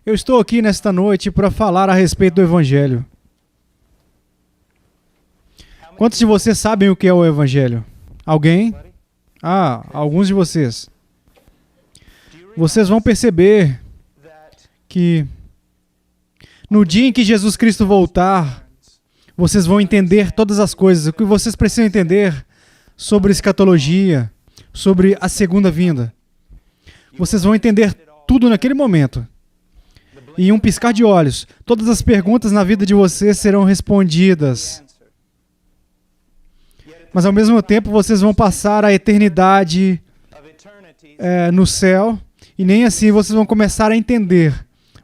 Eu estou aqui nesta noite para falar a respeito do Evangelho. Quantos de vocês sabem o que é o Evangelho? Alguém? Alguns de vocês. Vocês vão perceber que no dia em que Jesus Cristo voltar, vocês vão entender todas as coisas. O que vocês precisam entender sobre escatologia, sobre a segunda vinda. Vocês vão entender tudo naquele momento. E em um piscar de olhos, todas as perguntas na vida de vocês serão respondidas. Mas ao mesmo tempo vocês vão passar a eternidade no céu e nem assim vocês vão começar a entender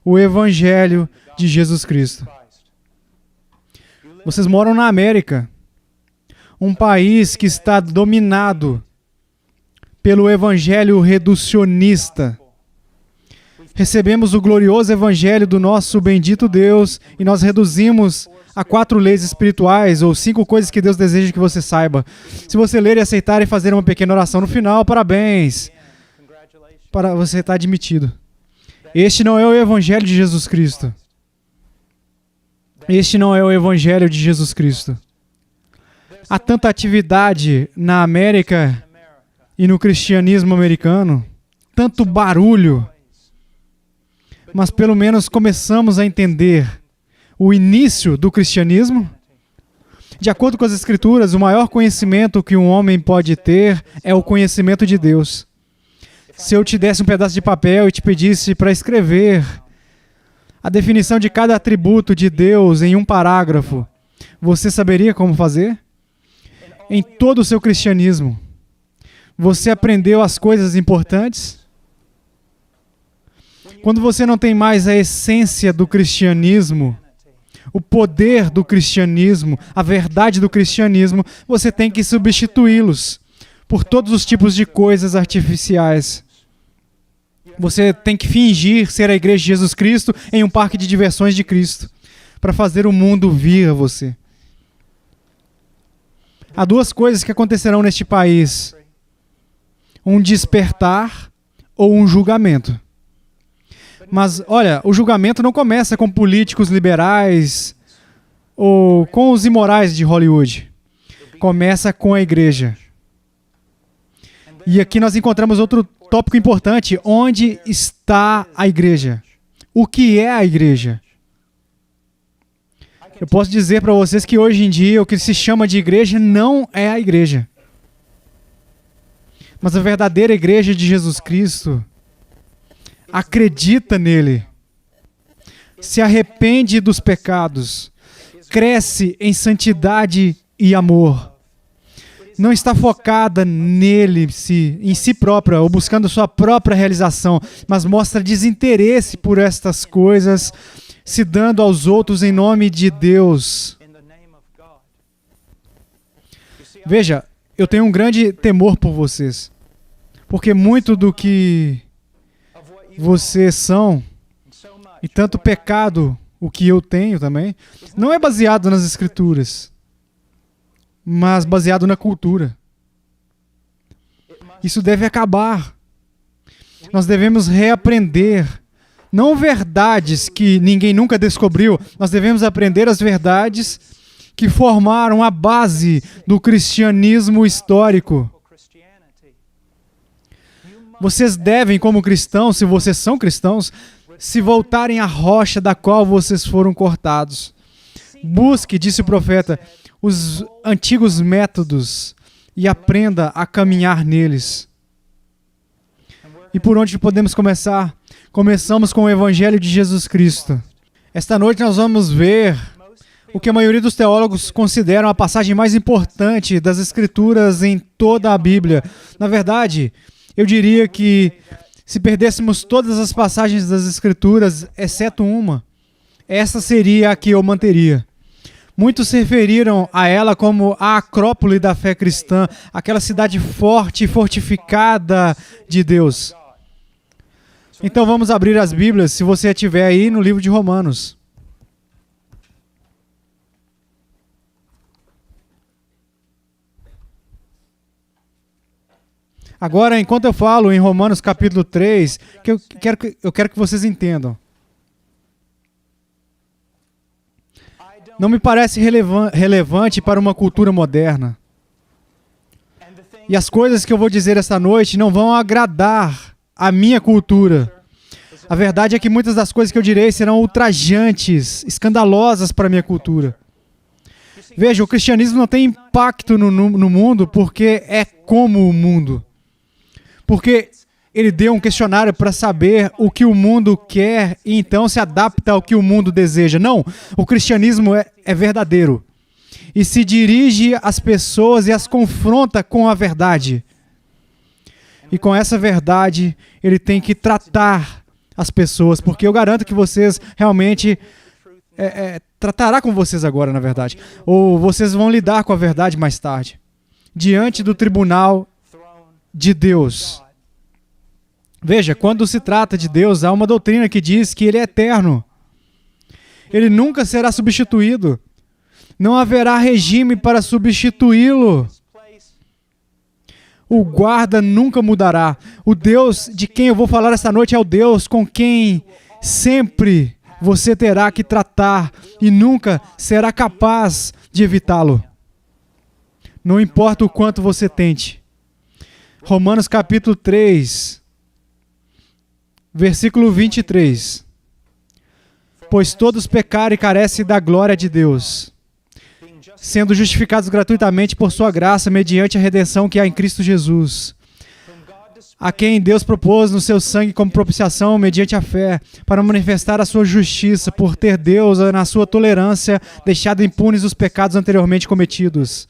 o Evangelho de Jesus Cristo. Vocês moram na América, um país que está dominado pelo Evangelho reducionista. Recebemos o glorioso Evangelho do nosso bendito Deus e nós reduzimos a 4 leis espirituais ou 5 coisas que Deus deseja que você saiba. Se você ler e aceitar e fazer uma pequena oração no final, parabéns. Você está admitido. Este não é o Evangelho de Jesus Cristo. Este não é o Evangelho de Jesus Cristo. Há tanta atividade na América e no cristianismo americano, tanto barulho, mas pelo menos começamos a entender o início do cristianismo. De acordo com as Escrituras, o maior conhecimento que um homem pode ter é o conhecimento de Deus. Se eu te desse um pedaço de papel e te pedisse para escrever a definição de cada atributo de Deus em um parágrafo, você saberia como fazer? Em todo o seu cristianismo, você aprendeu as coisas importantes? Quando você não tem mais a essência do cristianismo, o poder do cristianismo, a verdade do cristianismo, você tem que substituí-los por todos os tipos de coisas artificiais. Você tem que fingir ser a igreja de Jesus Cristo em um parque de diversões de Cristo, para fazer o mundo vir a você. Há 2 coisas que acontecerão neste país: um despertar ou um julgamento. Mas, olha, o julgamento não começa com políticos liberais ou com os imorais de Hollywood. Começa com a igreja. E aqui nós encontramos outro tópico importante. Onde está a igreja? O que é a igreja? Eu posso dizer para vocês que hoje em dia o que se chama de igreja não é a igreja. Mas a verdadeira igreja de Jesus Cristo acredita nele, se arrepende dos pecados, cresce em santidade e amor. Não está focada nele, em si própria, ou buscando sua própria realização, mas mostra desinteresse por estas coisas, se dando aos outros em nome de Deus. Veja, eu tenho um grande temor por vocês, porque muito do que vocês são, e tanto pecado, o que eu tenho também, não é baseado nas Escrituras, mas baseado na cultura. Isso deve acabar. Nós devemos reaprender, não verdades que ninguém nunca descobriu, nós devemos aprender as verdades que formaram a base do cristianismo histórico. Vocês devem, como cristãos, se vocês são cristãos, se voltarem à rocha da qual vocês foram cortados. Busque, disse o profeta, os antigos métodos e aprenda a caminhar neles. E por onde podemos começar? Começamos com o Evangelho de Jesus Cristo. Esta noite nós vamos ver o que a maioria dos teólogos consideram a passagem mais importante das Escrituras em toda a Bíblia. Na verdade, eu diria que se perdêssemos todas as passagens das Escrituras, exceto uma, essa seria a que eu manteria. Muitos se referiram a ela como a Acrópole da fé cristã, aquela cidade forte e fortificada de Deus. Então vamos abrir as Bíblias, se você estiver aí, no livro de Romanos. Agora, enquanto eu falo em Romanos capítulo 3, eu quero que vocês entendam. não me parece relevante para uma cultura moderna. E as coisas que eu vou dizer esta noite não vão agradar a minha cultura. A verdade é que muitas das coisas que eu direi serão ultrajantes, escandalosas para a minha cultura. Veja, o cristianismo não tem impacto no mundo porque é como o mundo. Porque ele deu um questionário para saber o que o mundo quer e então se adapta ao que o mundo deseja. Não, o cristianismo é verdadeiro. E se dirige às pessoas e as confronta com a verdade. E com essa verdade, ele tem que tratar as pessoas, porque eu garanto que vocês realmente tratará com vocês agora, na verdade. Ou vocês vão lidar com a verdade mais tarde. Diante do tribunal de Deus. Veja, quando se trata de Deus, há uma doutrina que diz que Ele é eterno. Ele nunca será substituído. Não haverá regime para substituí-lo. O guarda nunca mudará. O Deus de quem eu vou falar esta noite é o Deus com quem sempre você terá que tratar e nunca será capaz de evitá-lo. Não importa o quanto você tente. Romanos capítulo 3, versículo 23. Pois todos pecaram e carecem da glória de Deus, sendo justificados gratuitamente por sua graça, mediante a redenção que há em Cristo Jesus, a quem Deus propôs no seu sangue como propiciação mediante a fé, para manifestar a sua justiça, por ter Deus, na sua tolerância, deixado impunes os pecados anteriormente cometidos,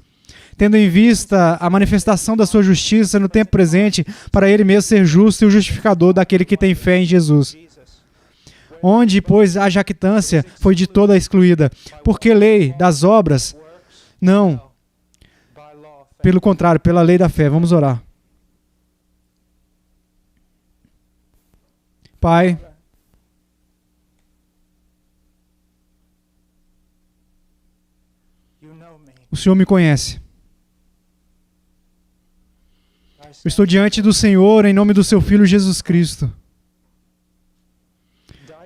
tendo em vista a manifestação da sua justiça no tempo presente, para Ele mesmo ser justo e o justificador daquele que tem fé em Jesus. Onde, pois, a jactância foi de toda excluída. Porque lei das obras? Não. Pelo contrário, pela lei da fé. Vamos orar. Pai, o Senhor me conhece. Eu estou diante do Senhor em nome do seu Filho Jesus Cristo.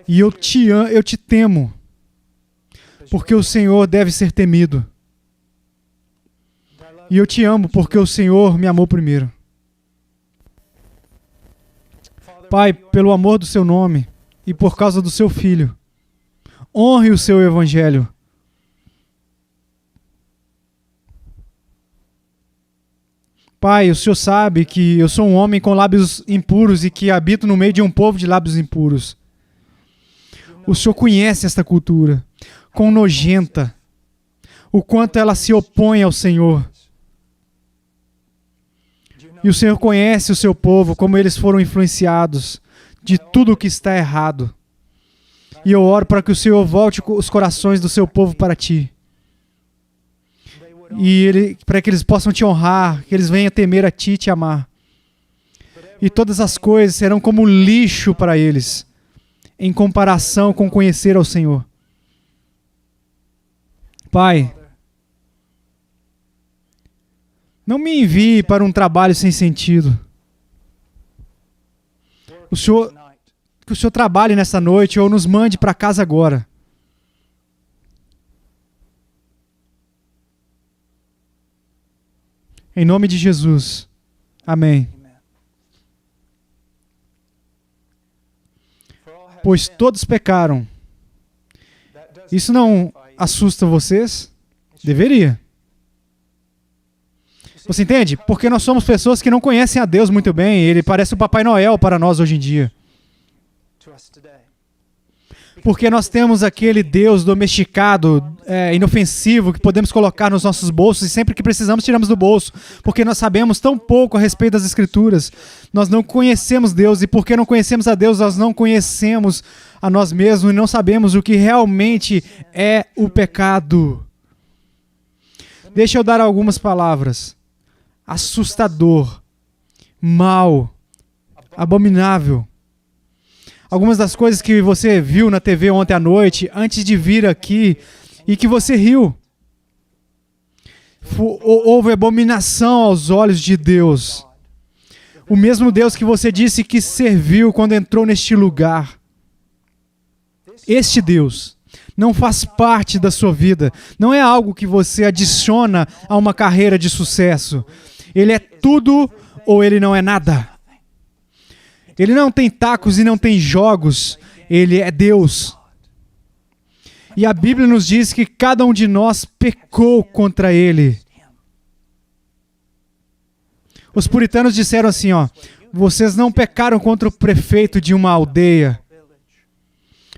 E eu te temo, porque o Senhor deve ser temido. E eu te amo, porque o Senhor me amou primeiro. Pai, pelo amor do seu nome e por causa do seu Filho, honre o seu Evangelho. Pai, o Senhor sabe que eu sou um homem com lábios impuros e que habito no meio de um povo de lábios impuros. O Senhor conhece esta cultura, quão nojenta, o quanto ela se opõe ao Senhor. E o Senhor conhece o seu povo, como eles foram influenciados de tudo o que está errado. E eu oro para que o Senhor volte os corações do seu povo para ti. E para que eles possam te honrar, que eles venham temer a ti e te amar. E todas as coisas serão como lixo para eles, em comparação com conhecer ao Senhor. Pai, não me envie para um trabalho sem sentido. Que o Senhor trabalhe nessa noite ou nos mande para casa agora. Em nome de Jesus. Amém. Pois todos pecaram. Isso não assusta vocês? Deveria. Você entende? Porque nós somos pessoas que não conhecem a Deus muito bem. Ele parece o Papai Noel para nós hoje em dia. Porque nós temos aquele Deus domesticado, inofensivo, que podemos colocar nos nossos bolsos e sempre que precisamos tiramos do bolso. Porque nós sabemos tão pouco a respeito das Escrituras. Nós não conhecemos Deus e porque não conhecemos a Deus, nós não conhecemos a nós mesmos e não sabemos o que realmente é o pecado. Deixa eu dar algumas palavras. Assustador, mau, abominável. Algumas das coisas que você viu na TV ontem à noite, antes de vir aqui, e que você riu. Houve abominação aos olhos de Deus. O mesmo Deus que você disse que serviu quando entrou neste lugar. Este Deus Não faz parte da sua vida. Não é algo que você adiciona a uma carreira de sucesso. Ele é tudo ou ele não é nada. Ele não tem tacos e não tem jogos. Ele é Deus. E a Bíblia nos diz que cada um de nós pecou contra Ele. Os puritanos disseram assim, vocês não pecaram contra o prefeito de uma aldeia.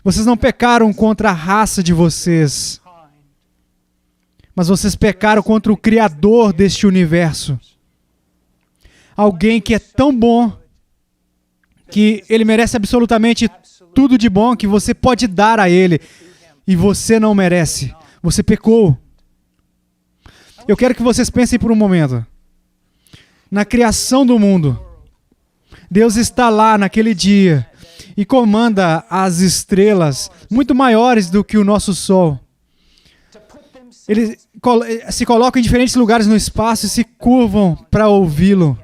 Vocês não pecaram contra a raça de vocês. Mas vocês pecaram contra o Criador deste universo. Alguém que é tão bom que Ele merece absolutamente tudo de bom que você pode dar a Ele. E você não merece. Você pecou. Eu quero que vocês pensem por um momento. Na criação do mundo, Deus está lá naquele dia e comanda as estrelas muito maiores do que o nosso Sol. Eles se colocam em diferentes lugares no espaço e se curvam para ouvi-lo.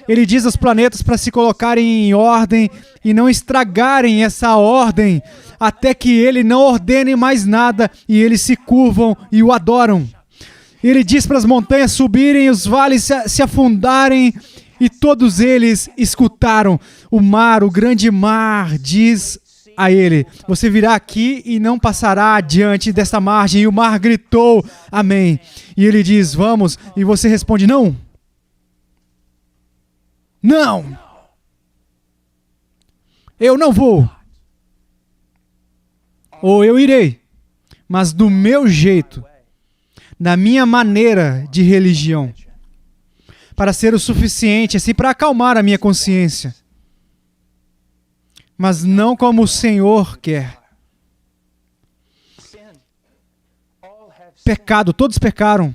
Ele diz aos planetas para se colocarem em ordem e não estragarem essa ordem até que ele não ordene mais nada e eles se curvam e o adoram. Ele diz para as montanhas subirem, os vales se afundarem e todos eles escutaram. O mar, o grande mar, diz a ele: você virá aqui e não passará adiante desta margem. E o mar gritou, amém. E ele diz, vamos. E você responde, não. Não. Eu não vou. Ou eu irei, mas do meu jeito, na minha maneira de religião, para ser o suficiente, assim, para acalmar a minha consciência. Mas não como o Senhor quer. Pecado, todos pecaram.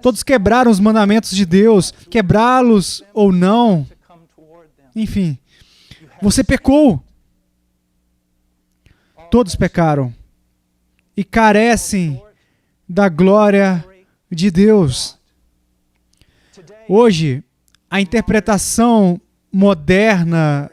Todos quebraram os mandamentos de Deus, quebrá-los ou não. Enfim, você pecou. Todos pecaram e carecem da glória de Deus. Hoje, a interpretação moderna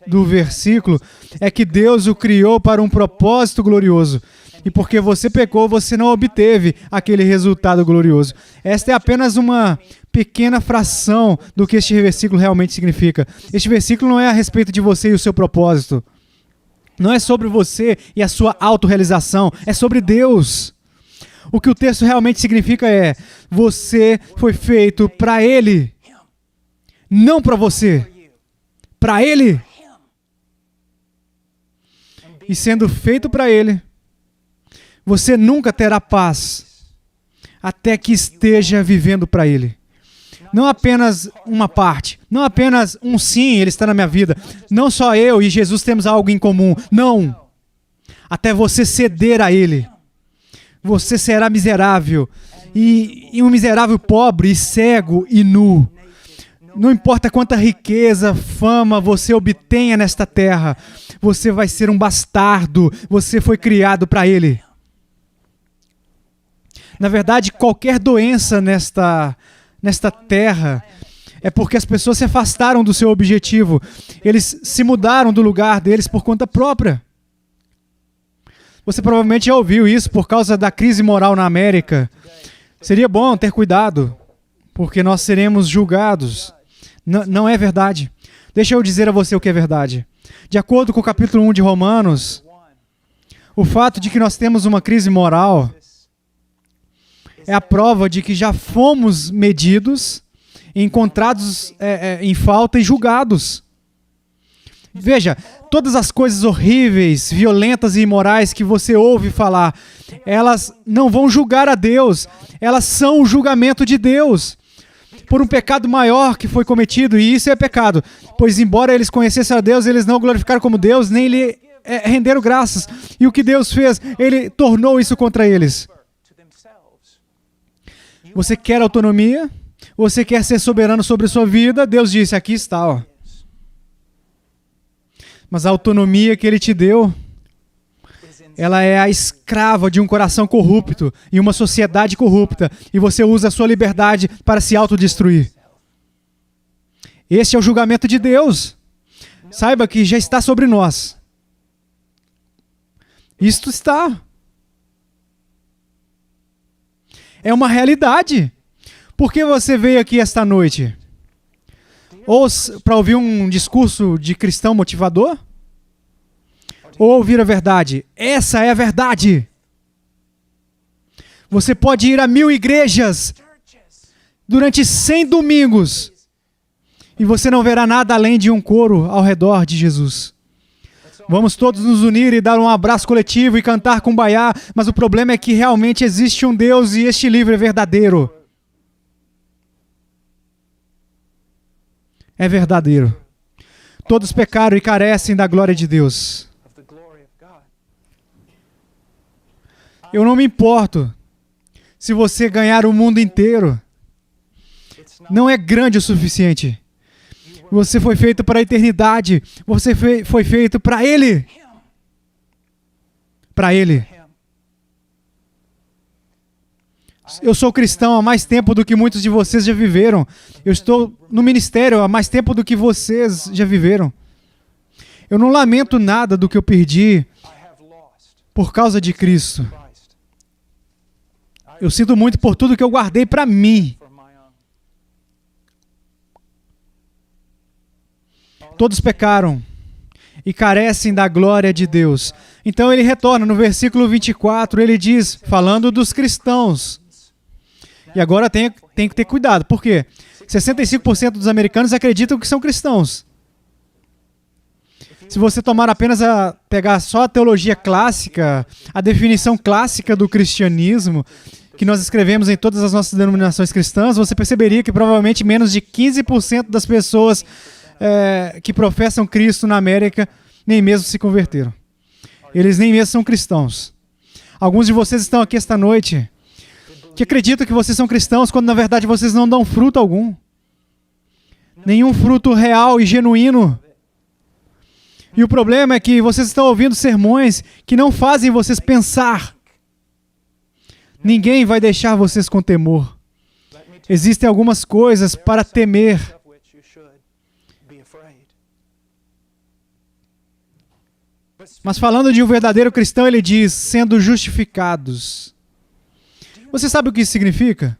do versículo é que Deus o criou para um propósito glorioso. E porque você pecou, você não obteve aquele resultado glorioso. Esta é apenas uma pequena fração do que este versículo realmente significa. Este versículo não é a respeito de você e o seu propósito. Não é sobre você e a sua autorrealização. É sobre Deus. O que o texto realmente significa é: você foi feito para Ele. Não para você. Para Ele. E sendo feito para Ele, você nunca terá paz até que esteja vivendo para Ele. Não apenas uma parte, não apenas um sim, Ele está na minha vida. Não só eu e Jesus temos algo em comum. Não. Até você ceder a Ele. Você será miserável. E um miserável pobre, e cego e nu. Não importa quanta riqueza, fama você obtenha nesta terra. Você vai ser um bastardo. Você foi criado para Ele. Na verdade, qualquer doença nesta terra é porque as pessoas se afastaram do seu objetivo. Eles se mudaram do lugar deles por conta própria. Você provavelmente já ouviu isso por causa da crise moral na América. Seria bom ter cuidado, porque nós seremos julgados. Não é verdade. Deixa eu dizer a você o que é verdade. De acordo com o capítulo 1 de Romanos, o fato de que nós temos uma crise moral é a prova de que já fomos medidos, encontrados em falta e julgados. Veja, todas as coisas horríveis, violentas e imorais que você ouve falar, elas não vão julgar a Deus, elas são o julgamento de Deus. Por um pecado maior que foi cometido, e isso é pecado, pois embora eles conhecessem a Deus, eles não o glorificaram como Deus, nem lhe renderam graças. E o que Deus fez? Ele tornou isso contra eles. Você quer autonomia? Você quer ser soberano sobre a sua vida? Deus disse, aqui está, ó. Mas a autonomia que Ele te deu, ela é a escrava de um coração corrupto e uma sociedade corrupta. E você usa a sua liberdade para se autodestruir. Este é o julgamento de Deus. Saiba que já está sobre nós. Isto está. É uma realidade. Por que você veio aqui esta noite? Ou para ouvir um discurso de cristão motivador? Ou ouvir a verdade? Essa é a verdade. Você pode ir a 1000 igrejas durante 100 domingos e você não verá nada além de um coro ao redor de Jesus. Vamos todos nos unir e dar um abraço coletivo e cantar Kumbaya, mas o problema é que realmente existe um Deus e este livro é verdadeiro. É verdadeiro. Todos pecaram e carecem da glória de Deus. Eu não me importo se você ganhar o mundo inteiro. Não é grande o suficiente. Você foi feito para a eternidade. Você foi feito para Ele. Para Ele. Eu sou cristão há mais tempo do que muitos de vocês já viveram. Eu estou no ministério há mais tempo do que vocês já viveram. Eu não lamento nada do que eu perdi por causa de Cristo. Eu sinto muito por tudo que eu guardei para mim. Todos pecaram e carecem da glória de Deus. Então ele retorna no versículo 24, ele diz, falando dos cristãos. E agora tem que ter cuidado. Por quê? 65% dos americanos acreditam que são cristãos. Se você pegar só a teologia clássica, a definição clássica do cristianismo, que nós escrevemos em todas as nossas denominações cristãs, você perceberia que provavelmente menos de 15% das pessoas que professam Cristo na América nem mesmo se converteram. Eles nem mesmo são cristãos. Alguns de vocês estão aqui esta noite que acreditam que vocês são cristãos quando na verdade vocês não dão fruto algum. Nenhum fruto real e genuíno. E o problema é que vocês estão ouvindo sermões que não fazem vocês pensar. Ninguém vai deixar vocês com temor. Existem algumas coisas para temer. Mas falando de um verdadeiro cristão, ele diz, sendo justificados. Você sabe o que isso significa?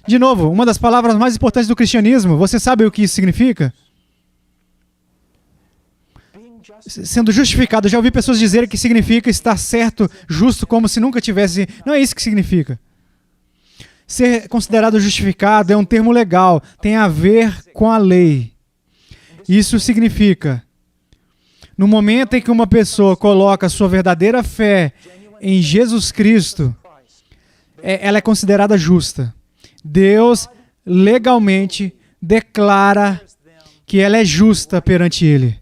De novo, uma das palavras mais importantes do cristianismo, você sabe o que isso significa? Sendo justificado. Eu já ouvi pessoas dizerem que significa estar certo, justo, como se nunca tivesse... Não é isso que significa. Ser considerado justificado é um termo legal, tem a ver com a lei. Isso significa, no momento em que uma pessoa coloca sua verdadeira fé em Jesus Cristo, ela é considerada justa. Deus legalmente declara que ela é justa perante Ele.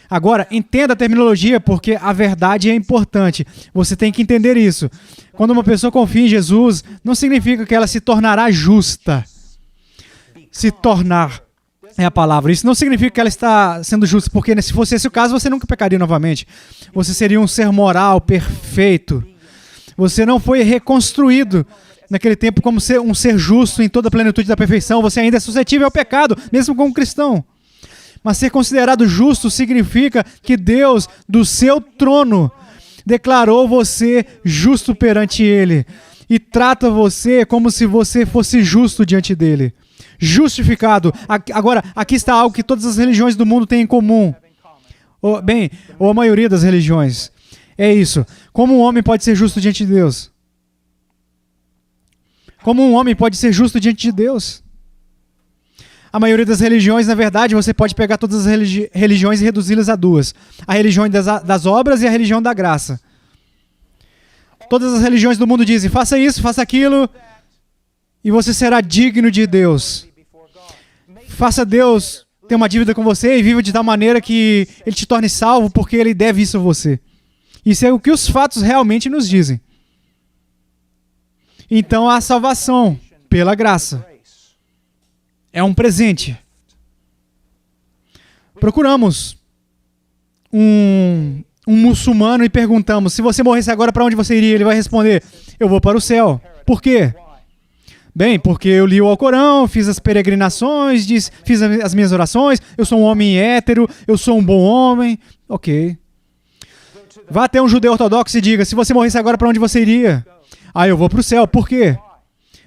Agora, entenda a terminologia, porque a verdade é importante. Você tem que entender isso. Quando uma pessoa confia em Jesus, não significa que ela se tornará justa. Se tornar é a palavra. Isso não significa que ela está sendo justa, porque se fosse esse o caso, você nunca pecaria novamente. Você seria um ser moral perfeito. Você não foi reconstruído naquele tempo como um ser justo em toda a plenitude da perfeição. Você ainda é suscetível ao pecado, mesmo como cristão. Mas ser considerado justo significa que Deus, do seu trono, declarou você justo perante Ele e trata você como se você fosse justo diante dEle. Justificado. Agora, aqui está algo que todas as religiões do mundo têm em comum. Ou a maioria das religiões. É isso. Como um homem pode ser justo diante de Deus? Como um homem pode ser justo diante de Deus? A maioria das religiões, na verdade, você pode pegar todas as religiões e reduzi-las a duas. A religião das obras e a religião da graça. Todas as religiões do mundo dizem, faça isso, faça aquilo, e você será digno de Deus. Faça Deus ter uma dívida com você e viva de tal maneira que Ele te torne salvo, porque Ele deve isso a você. Isso é o que os fatos realmente nos dizem. Então, a salvação pela graça é um presente. Procuramos um muçulmano e perguntamos, se você morresse agora, para onde você iria? Ele vai responder, eu vou para o céu. Por quê? Bem, porque eu li o Alcorão, fiz as peregrinações, fiz as minhas orações, eu sou um homem hétero, eu sou um bom homem. Ok. Vá até um judeu ortodoxo e diga, se você morresse agora, para onde você iria? Ah, eu vou para o céu. Por quê?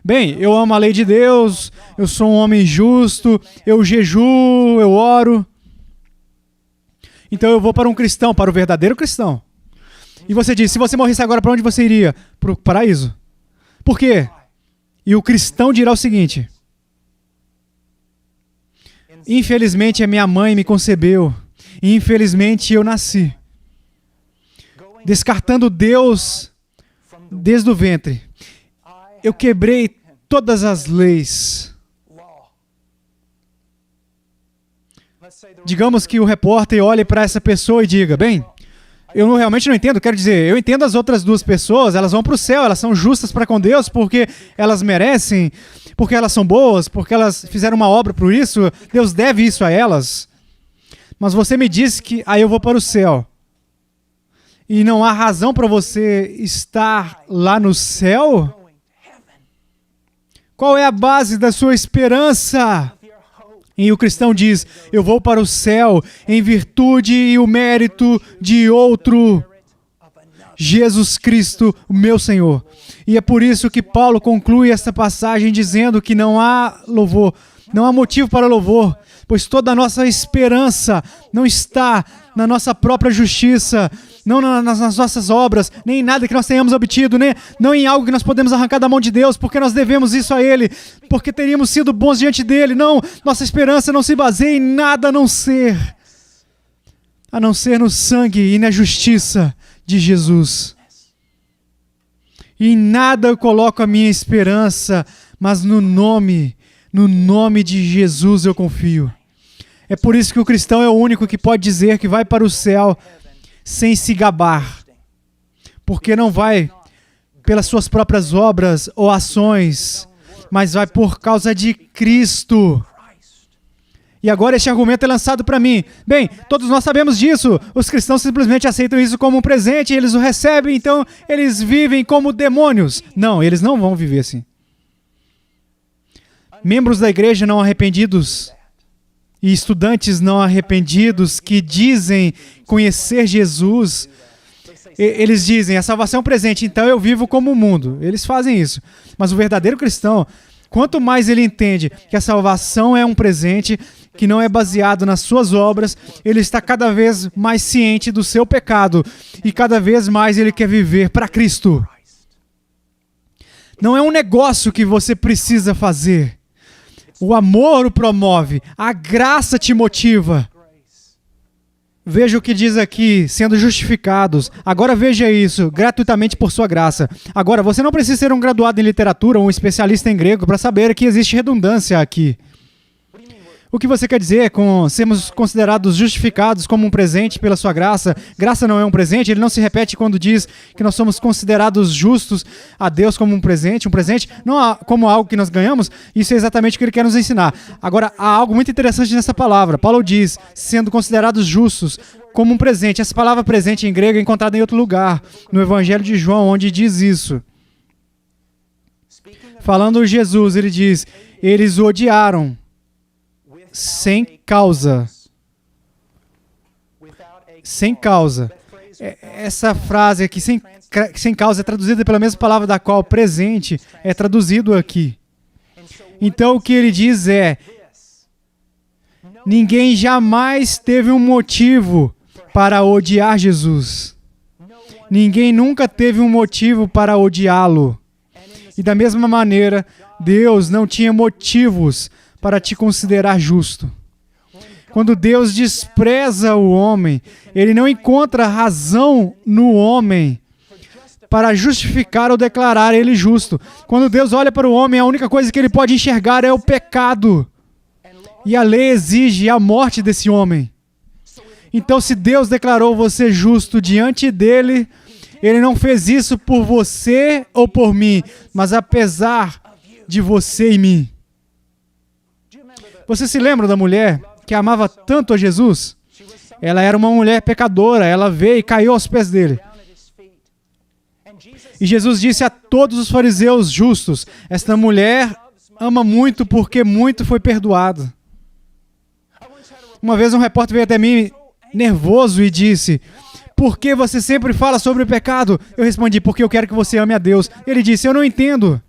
Bem, eu amo a lei de Deus, eu sou um homem justo, eu jejuo, eu oro. Então eu vou para um cristão, para o verdadeiro cristão. E você diz, se você morresse agora, para onde você iria? Para o paraíso. Por quê? E o cristão dirá o seguinte: infelizmente a minha mãe me concebeu, e infelizmente eu nasci. Descartando Deus desde o ventre, eu quebrei todas as leis. Digamos que o repórter olhe para essa pessoa e diga, bem, eu realmente não entendo, quero dizer, eu entendo as outras duas pessoas, elas vão para o céu, elas são justas para com Deus porque elas merecem, porque elas são boas, porque elas fizeram uma obra por isso, Deus deve isso a elas. Mas você me disse que aí eu vou para o céu. E não há razão para você estar lá no céu? Qual é a base da sua esperança? E o cristão diz, eu vou para o céu em virtude e o mérito de outro, Jesus Cristo, o meu Senhor. E é por isso que Paulo conclui esta passagem dizendo que não há louvor, não há motivo para louvor, pois toda a nossa esperança não está na nossa própria justiça, não nas nossas obras, nem em nada que nós tenhamos obtido, não em algo que nós podemos arrancar da mão de Deus, porque nós devemos isso a Ele, porque teríamos sido bons diante dEle. Não, nossa esperança não se baseia em nada a não ser no sangue e na justiça de Jesus. E em nada eu coloco a minha esperança, mas no nome de Jesus eu confio. É por isso que o cristão é o único que pode dizer que vai para o céu sem se gabar, porque não vai pelas suas próprias obras ou ações, mas vai por causa de Cristo. E agora este argumento é lançado para mim. Bem, todos nós sabemos disso. Os cristãos simplesmente aceitam isso como um presente, eles o recebem, então eles vivem como demônios. Não, eles não vão viver assim. Membros da igreja não arrependidos e estudantes não arrependidos que dizem conhecer Jesus, eles dizem, a salvação é um presente, então eu vivo como o mundo. Eles fazem isso. Mas o verdadeiro cristão, quanto mais ele entende que a salvação é um presente, que não é baseado nas suas obras, ele está cada vez mais ciente do seu pecado e cada vez mais ele quer viver para Cristo. Não é um negócio que você precisa fazer. O amor o promove, a graça te motiva. Veja o que diz aqui, sendo justificados. Agora veja isso, gratuitamente por sua graça. Agora, você não precisa ser um graduado em literatura ou um especialista em grego para saber que existe redundância aqui. O que você quer dizer com sermos considerados justificados como um presente pela sua graça? Graça não é um presente, ele não se repete quando diz que nós somos considerados justos a Deus como um presente não como algo que nós ganhamos. Isso é exatamente o que ele quer nos ensinar. Agora, há algo muito interessante nessa palavra. Paulo diz, sendo considerados justos como um presente. Essa palavra presente em grego é encontrada em outro lugar, no Evangelho de João, onde diz isso. Falando de Jesus, ele diz, eles o odiaram sem causa. Sem causa. Essa frase aqui, sem causa, é traduzida pela mesma palavra da qual presente é traduzido aqui. Então o que ele diz é, ninguém jamais teve um motivo para odiar Jesus. Ninguém nunca teve um motivo para odiá-lo. E da mesma maneira, Deus não tinha motivos para te considerar justo. Quando Deus despreza o homem, Ele não encontra razão no homem para justificar ou declarar ele justo. Quando Deus olha para o homem, a única coisa que ele pode enxergar é o pecado. E a lei exige a morte desse homem. Então, se Deus declarou você justo diante dele, Ele não fez isso por você ou por mim, mas apesar de você e mim. Você se lembra da mulher que amava tanto a Jesus? Ela era uma mulher pecadora, ela veio e caiu aos pés dele. E Jesus disse a todos os fariseus justos, esta mulher ama muito porque muito foi perdoado. Uma vez um repórter veio até mim nervoso e disse, por que você sempre fala sobre o pecado? Eu respondi, porque eu quero que você ame a Deus. Ele disse, eu não entendo.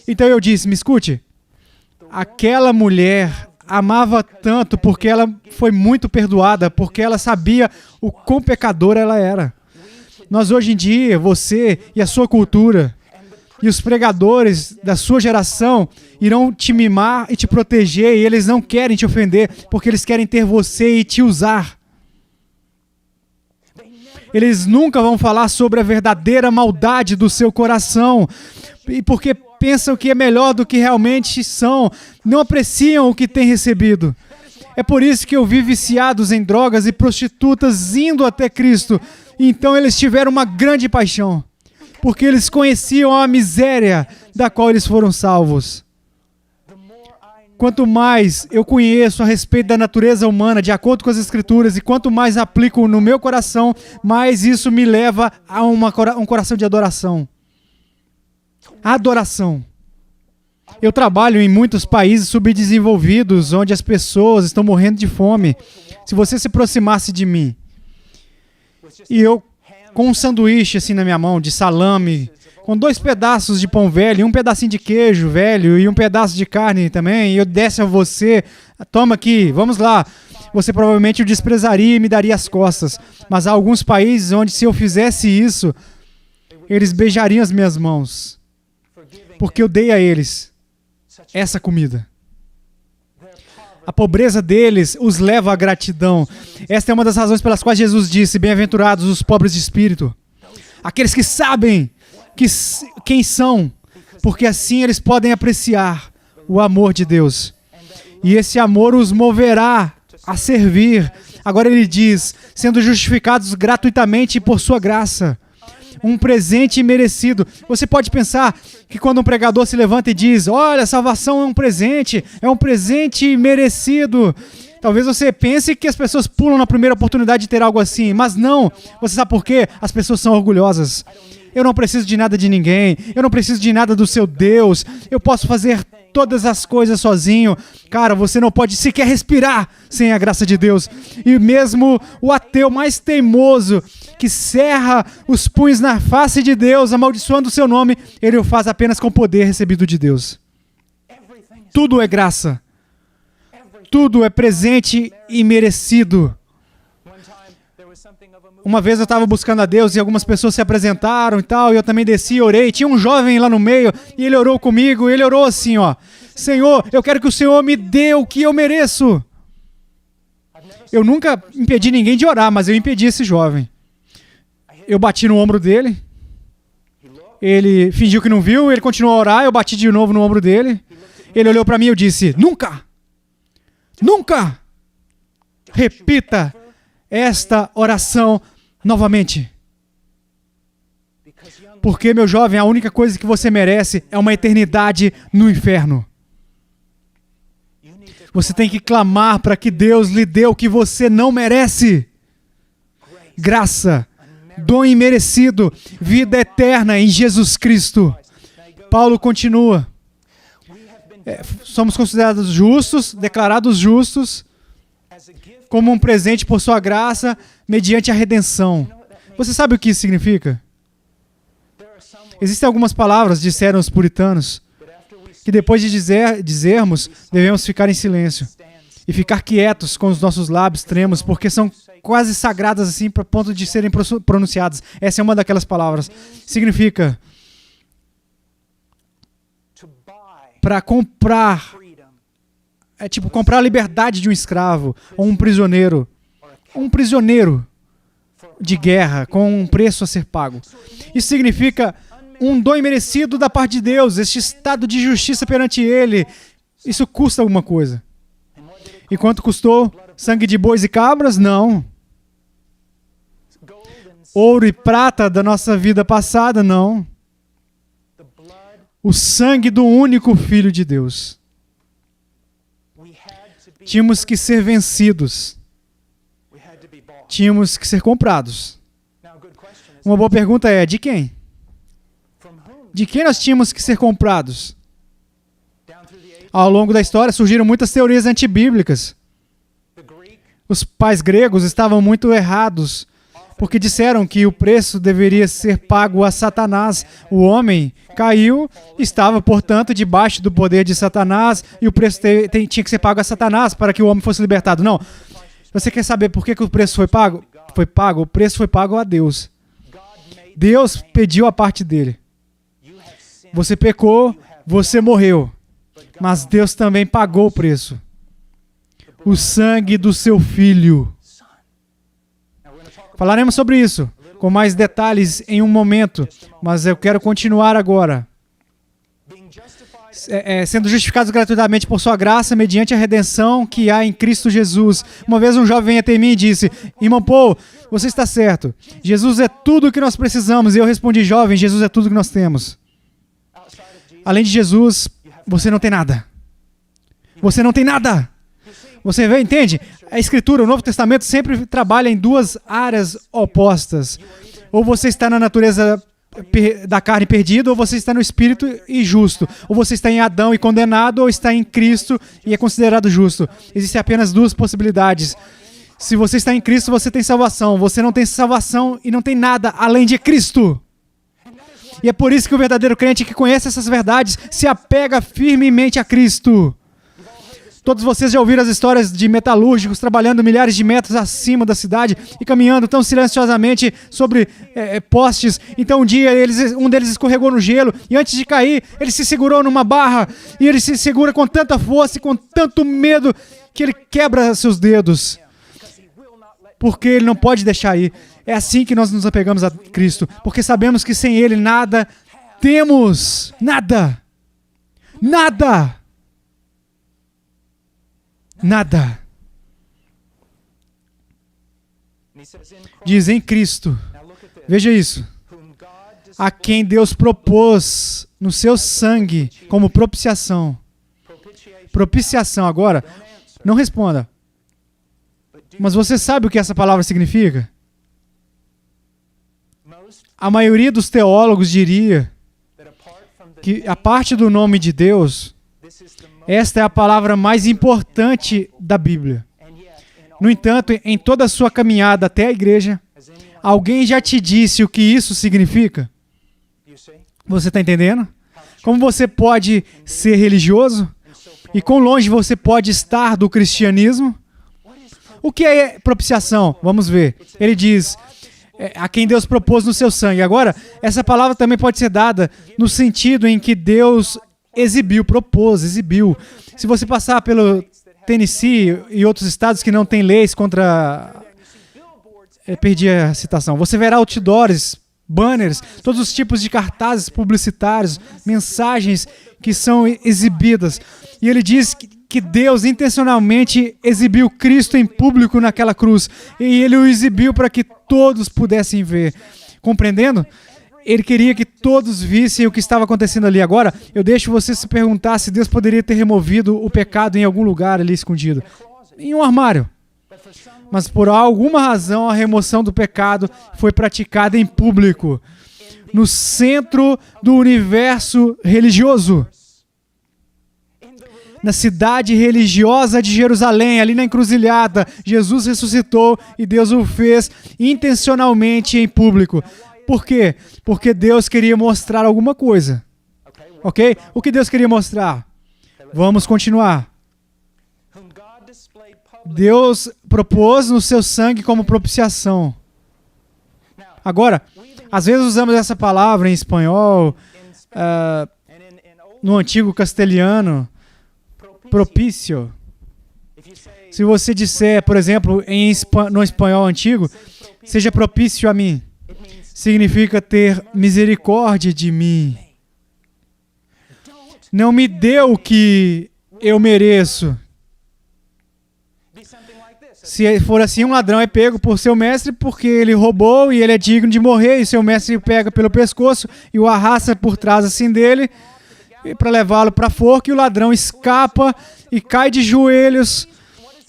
Então eu disse, me escute. Aquela mulher amava tanto porque ela foi muito perdoada, porque ela sabia o quão pecadora ela era. Nós hoje em dia, você e a sua cultura e os pregadores da sua geração irão te mimar e te proteger, e eles não querem te ofender, porque eles querem ter você e te usar. Eles nunca vão falar sobre a verdadeira maldade do seu coração, e porque pensam que é melhor do que realmente são, não apreciam o que têm recebido. É por isso que eu vi viciados em drogas e prostitutas indo até Cristo. Então eles tiveram uma grande paixão, porque eles conheciam a miséria da qual eles foram salvos. Quanto mais eu conheço a respeito da natureza humana, de acordo com as Escrituras, e quanto mais aplico no meu coração, mais isso me leva a um coração de adoração. Adoração. Eu trabalho em muitos países subdesenvolvidos, onde as pessoas estão morrendo de fome. Se você se aproximasse de mim, e eu com um sanduíche assim na minha mão, de salame, com 2 pedaços de pão velho, e um pedacinho de queijo velho, e um pedaço de carne também, e eu desse a você, toma aqui, vamos lá. Você provavelmente o desprezaria e me daria as costas. Mas há alguns países onde, se eu fizesse isso, eles beijariam as minhas mãos, porque eu dei a eles essa comida. A pobreza deles os leva à gratidão. Esta é uma das razões pelas quais Jesus disse, bem-aventurados os pobres de espírito, aqueles que sabem quem são, porque assim eles podem apreciar o amor de Deus. E esse amor os moverá a servir. Agora ele diz, sendo justificados gratuitamente por sua graça. Um presente imerecido. Você pode pensar que quando um pregador se levanta e diz, olha, a salvação é um presente merecido. Talvez você pense que as pessoas pulam na primeira oportunidade de ter algo assim, mas não. Você sabe por quê? As pessoas são orgulhosas. Eu não preciso de nada de ninguém. Eu não preciso de nada do seu Deus. Eu posso fazer todas as coisas sozinho. Cara, você não pode sequer respirar sem a graça de Deus. E mesmo o ateu mais teimoso, que cerra os punhos na face de Deus, amaldiçoando o seu nome, ele o faz apenas com o poder recebido de Deus. Tudo é graça. Tudo é presente e merecido. Uma vez eu estava buscando a Deus e algumas pessoas se apresentaram e tal, e eu também desci e orei. Tinha um jovem lá no meio e ele orou comigo, e ele orou assim, ó: Senhor, eu quero que o Senhor me dê o que eu mereço. Eu nunca impedi ninguém de orar, mas eu impedi esse jovem. Eu bati no ombro dele, ele fingiu que não viu, ele continuou a orar, eu bati de novo no ombro dele. Ele olhou para mim e eu disse: nunca, nunca repita esta oração novamente. Porque, meu jovem, a única coisa que você merece é uma eternidade no inferno. Você tem que clamar para que Deus lhe dê o que você não merece. Graça, dom imerecido, vida eterna em Jesus Cristo. Paulo continua. Somos considerados justos, declarados justos, como um presente por sua graça, mediante a redenção. Você sabe o que isso significa? Existem algumas palavras, disseram os puritanos, que depois de dizermos, devemos ficar em silêncio e ficar quietos com os nossos lábios tremos, porque são quase sagradas assim, para ponto de serem pronunciadas. Essa é uma daquelas palavras. Significa para comprar. É tipo comprar a liberdade de um escravo ou um prisioneiro. Um prisioneiro de guerra com um preço a ser pago. Isso significa um dom imerecido da parte de Deus, este estado de justiça perante Ele. Isso custa alguma coisa. E quanto custou? Sangue de bois e cabras? Não. Ouro e prata da nossa vida passada? Não. O sangue do único Filho de Deus. Tínhamos que ser vencidos. Tínhamos que ser comprados. Uma boa pergunta é, de quem? De quem nós tínhamos que ser comprados? Ao longo da história surgiram muitas teorias antibíblicas. Os pais gregos estavam muito errados porque disseram que o preço deveria ser pago a Satanás. O homem caiu, estava, portanto, debaixo do poder de Satanás, e o preço tinha que ser pago a Satanás para que o homem fosse libertado. Não. Você quer saber por que o preço foi pago? O preço foi pago a Deus. Deus pediu a parte dele. Você pecou, você morreu. Mas Deus também pagou o preço. O sangue do seu filho. Falaremos sobre isso com mais detalhes em um momento, mas eu quero continuar agora. Sendo justificados gratuitamente por sua graça, mediante a redenção que há em Cristo Jesus. Uma vez um jovem veio até mim e disse: irmão Paul, você está certo. Jesus é tudo o que nós precisamos. E eu respondi: jovem, Jesus é tudo o que nós temos. Além de Jesus, você não tem nada. Você não tem nada. Você vê, entende? A Escritura, o Novo Testamento sempre trabalha em duas áreas opostas. Ou você está na natureza da carne perdida, ou você está no Espírito e justo. Ou você está em Adão e condenado, ou está em Cristo e é considerado justo. Existem apenas duas possibilidades. Se você está em Cristo, você tem salvação. Você não tem salvação e não tem nada além de Cristo. E é por isso que o verdadeiro crente que conhece essas verdades se apega firmemente a Cristo. Todos vocês já ouviram as histórias de metalúrgicos trabalhando milhares de metros acima da cidade e caminhando tão silenciosamente sobre postes. Então um dia um deles escorregou no gelo e antes de cair, ele se segurou numa barra e ele se segura com tanta força e com tanto medo que ele quebra seus dedos. Porque ele não pode deixar ir. É assim que nós nos apegamos a Cristo, porque sabemos que sem Ele nada temos. Nada. Nada. Nada. Diz em Cristo. Veja isso. A quem Deus propôs no seu sangue como propiciação. Propiciação. Agora, não responda. Mas você sabe o que essa palavra significa? A maioria dos teólogos diria que, a parte do nome de Deus, esta é a palavra mais importante da Bíblia. No entanto, em toda a sua caminhada até a igreja, alguém já te disse o que isso significa? Você está entendendo? Como você pode ser religioso? E quão longe você pode estar do cristianismo? O que é propiciação? Vamos ver. Ele diz: a quem Deus propôs no seu sangue. Agora, essa palavra também pode ser dada no sentido em que Deus exibiu. Se você passar pelo Tennessee e outros estados que não têm leis contra... perdi a citação. Você verá outdoors, banners, todos os tipos de cartazes publicitários, mensagens que são exibidas. E ele diz que Deus intencionalmente exibiu Cristo em público naquela cruz. E Ele o exibiu para que todos pudessem ver. Compreendendo? Ele queria que todos vissem o que estava acontecendo ali. Agora, eu deixo você se perguntar se Deus poderia ter removido o pecado em algum lugar ali escondido. Em um armário. Mas por alguma razão a remoção do pecado foi praticada em público. No centro do universo religioso. Na cidade religiosa de Jerusalém, ali na encruzilhada, Jesus ressuscitou e Deus o fez intencionalmente em público. Por quê? Porque Deus queria mostrar alguma coisa. Ok? O que Deus queria mostrar? Vamos continuar. Deus propôs no seu sangue como propiciação. Agora, às vezes usamos essa palavra em espanhol, no antigo castelhano, propício. Se você disser, por exemplo, no espanhol antigo, seja propício a mim, significa ter misericórdia de mim. Não me dê o que eu mereço. Se for assim, um ladrão é pego por seu mestre porque ele roubou e ele é digno de morrer, e seu mestre o pega pelo pescoço e o arrasta por trás assim dele, para levá-lo para a forca, e o ladrão escapa e cai de joelhos.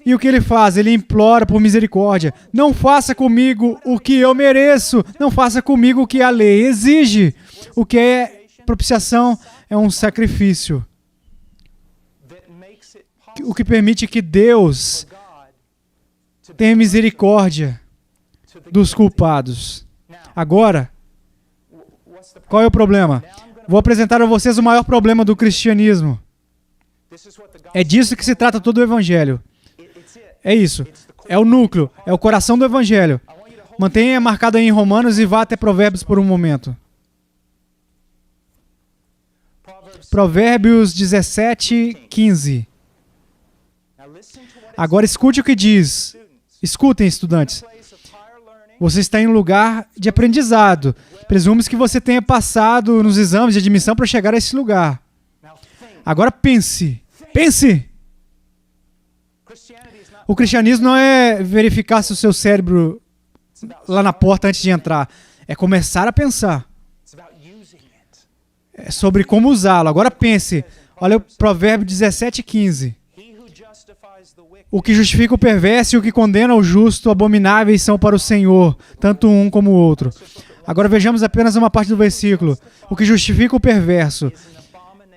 E o que ele faz? Ele implora por misericórdia. Não faça comigo o que eu mereço. Não faça comigo o que a lei exige. O que é propiciação é um sacrifício. O que permite que Deus tenha misericórdia dos culpados. Agora, qual é o problema? Vou apresentar a vocês o maior problema do cristianismo. É disso que se trata todo o Evangelho. É isso. É o núcleo, é o coração do Evangelho. Mantenha marcado aí em Romanos e vá até Provérbios por um momento. Provérbios 17, 15. Agora escute o que diz. Escutem, estudantes. Você está em um lugar de aprendizado. Presume-se que você tenha passado nos exames de admissão para chegar a esse lugar. Agora pense. Pense! O cristianismo não é verificar se o seu cérebro lá na porta antes de entrar. É começar a pensar. É sobre como usá-lo. Agora pense. Olha o Provérbio 17, 15. O que justifica o perverso e o que condena o justo, abomináveis são para o Senhor, tanto um como o outro. Agora vejamos apenas uma parte do versículo. O que justifica o perverso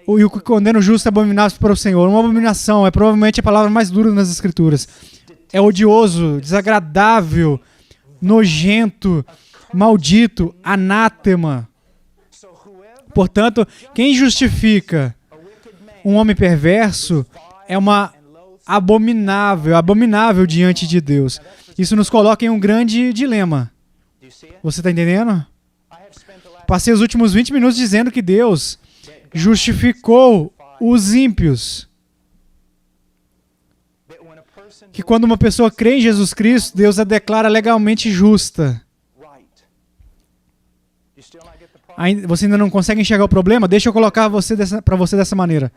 e o que condena o justo, abomináveis para o Senhor. Uma abominação é provavelmente a palavra mais dura nas Escrituras. É odioso, desagradável, nojento, maldito, anátema. Portanto, quem justifica um homem perverso é uma abominável diante de Deus. Isso nos coloca em um grande dilema. Você está entendendo? Passei os últimos 20 minutos dizendo que Deus justificou os ímpios. Que quando uma pessoa crê em Jesus Cristo, Deus a declara legalmente justa. Você ainda não consegue enxergar o problema? Deixa eu colocar para você dessa maneira.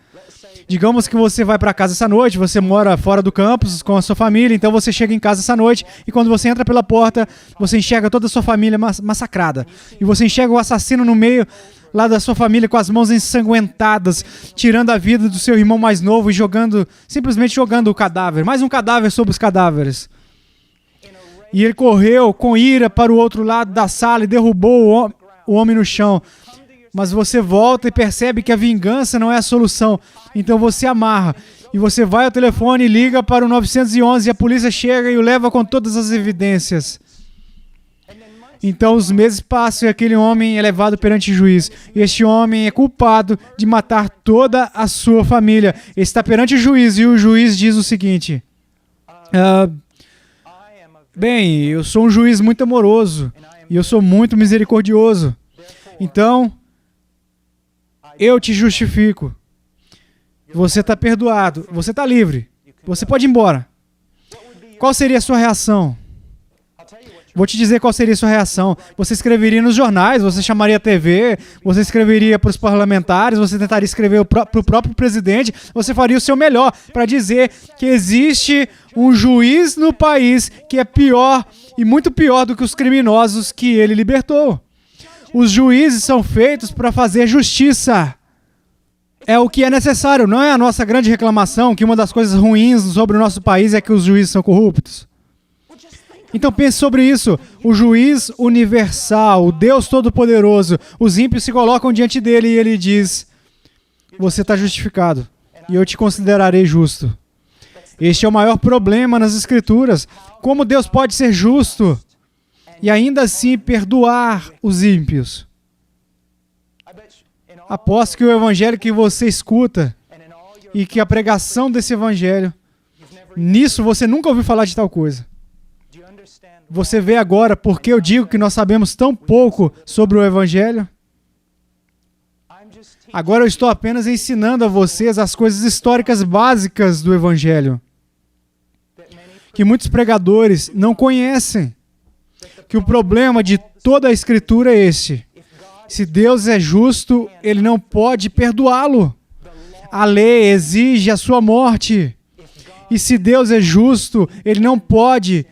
Digamos que você vai para casa essa noite, você mora fora do campus com a sua família, então você chega em casa essa noite e quando você entra pela porta, você enxerga toda a sua família massacrada. E você enxerga o assassino no meio lá da sua família com as mãos ensanguentadas, tirando a vida do seu irmão mais novo e simplesmente jogando o cadáver. Mais um cadáver sobre os cadáveres. E ele correu com ira para o outro lado da sala e derrubou o homem no chão. Mas você volta e percebe que a vingança não é a solução. Então você amarra. E você vai ao telefone e liga para o 911 e a polícia chega e o leva com todas as evidências. Então os meses passam e aquele homem é levado perante o juiz. E este homem é culpado de matar toda a sua família. Ele está perante o juiz e o juiz diz o seguinte. Bem, eu sou um juiz muito amoroso e eu sou muito misericordioso. Então, eu te justifico. Você está perdoado. Você está livre. Você pode ir embora. Qual seria a sua reação? Vou te dizer qual seria a sua reação. Você escreveria nos jornais, você chamaria a TV, você escreveria para os parlamentares, você tentaria escrever para o próprio presidente, você faria o seu melhor para dizer que existe um juiz no país que é pior e muito pior do que os criminosos que ele libertou. Os juízes são feitos para fazer justiça. É o que é necessário, não é a nossa grande reclamação que uma das coisas ruins sobre o nosso país é que os juízes são corruptos. Então pense sobre isso. O juiz universal, o Deus Todo-Poderoso, os ímpios se colocam diante dele e ele diz: você está justificado e eu te considerarei justo. Este é o maior problema nas Escrituras. Como Deus pode ser justo e ainda assim perdoar os ímpios? Aposto que o evangelho que você escuta e que a pregação desse evangelho, nisso você nunca ouviu falar de tal coisa. Você vê agora por que eu digo que nós sabemos tão pouco sobre o evangelho? Agora eu estou apenas ensinando a vocês as coisas históricas básicas do evangelho, que muitos pregadores não conhecem. Que o problema de toda a Escritura é este: se Deus é justo, Ele não pode perdoá-lo. A lei exige a sua morte. E se Deus é justo, Ele não pode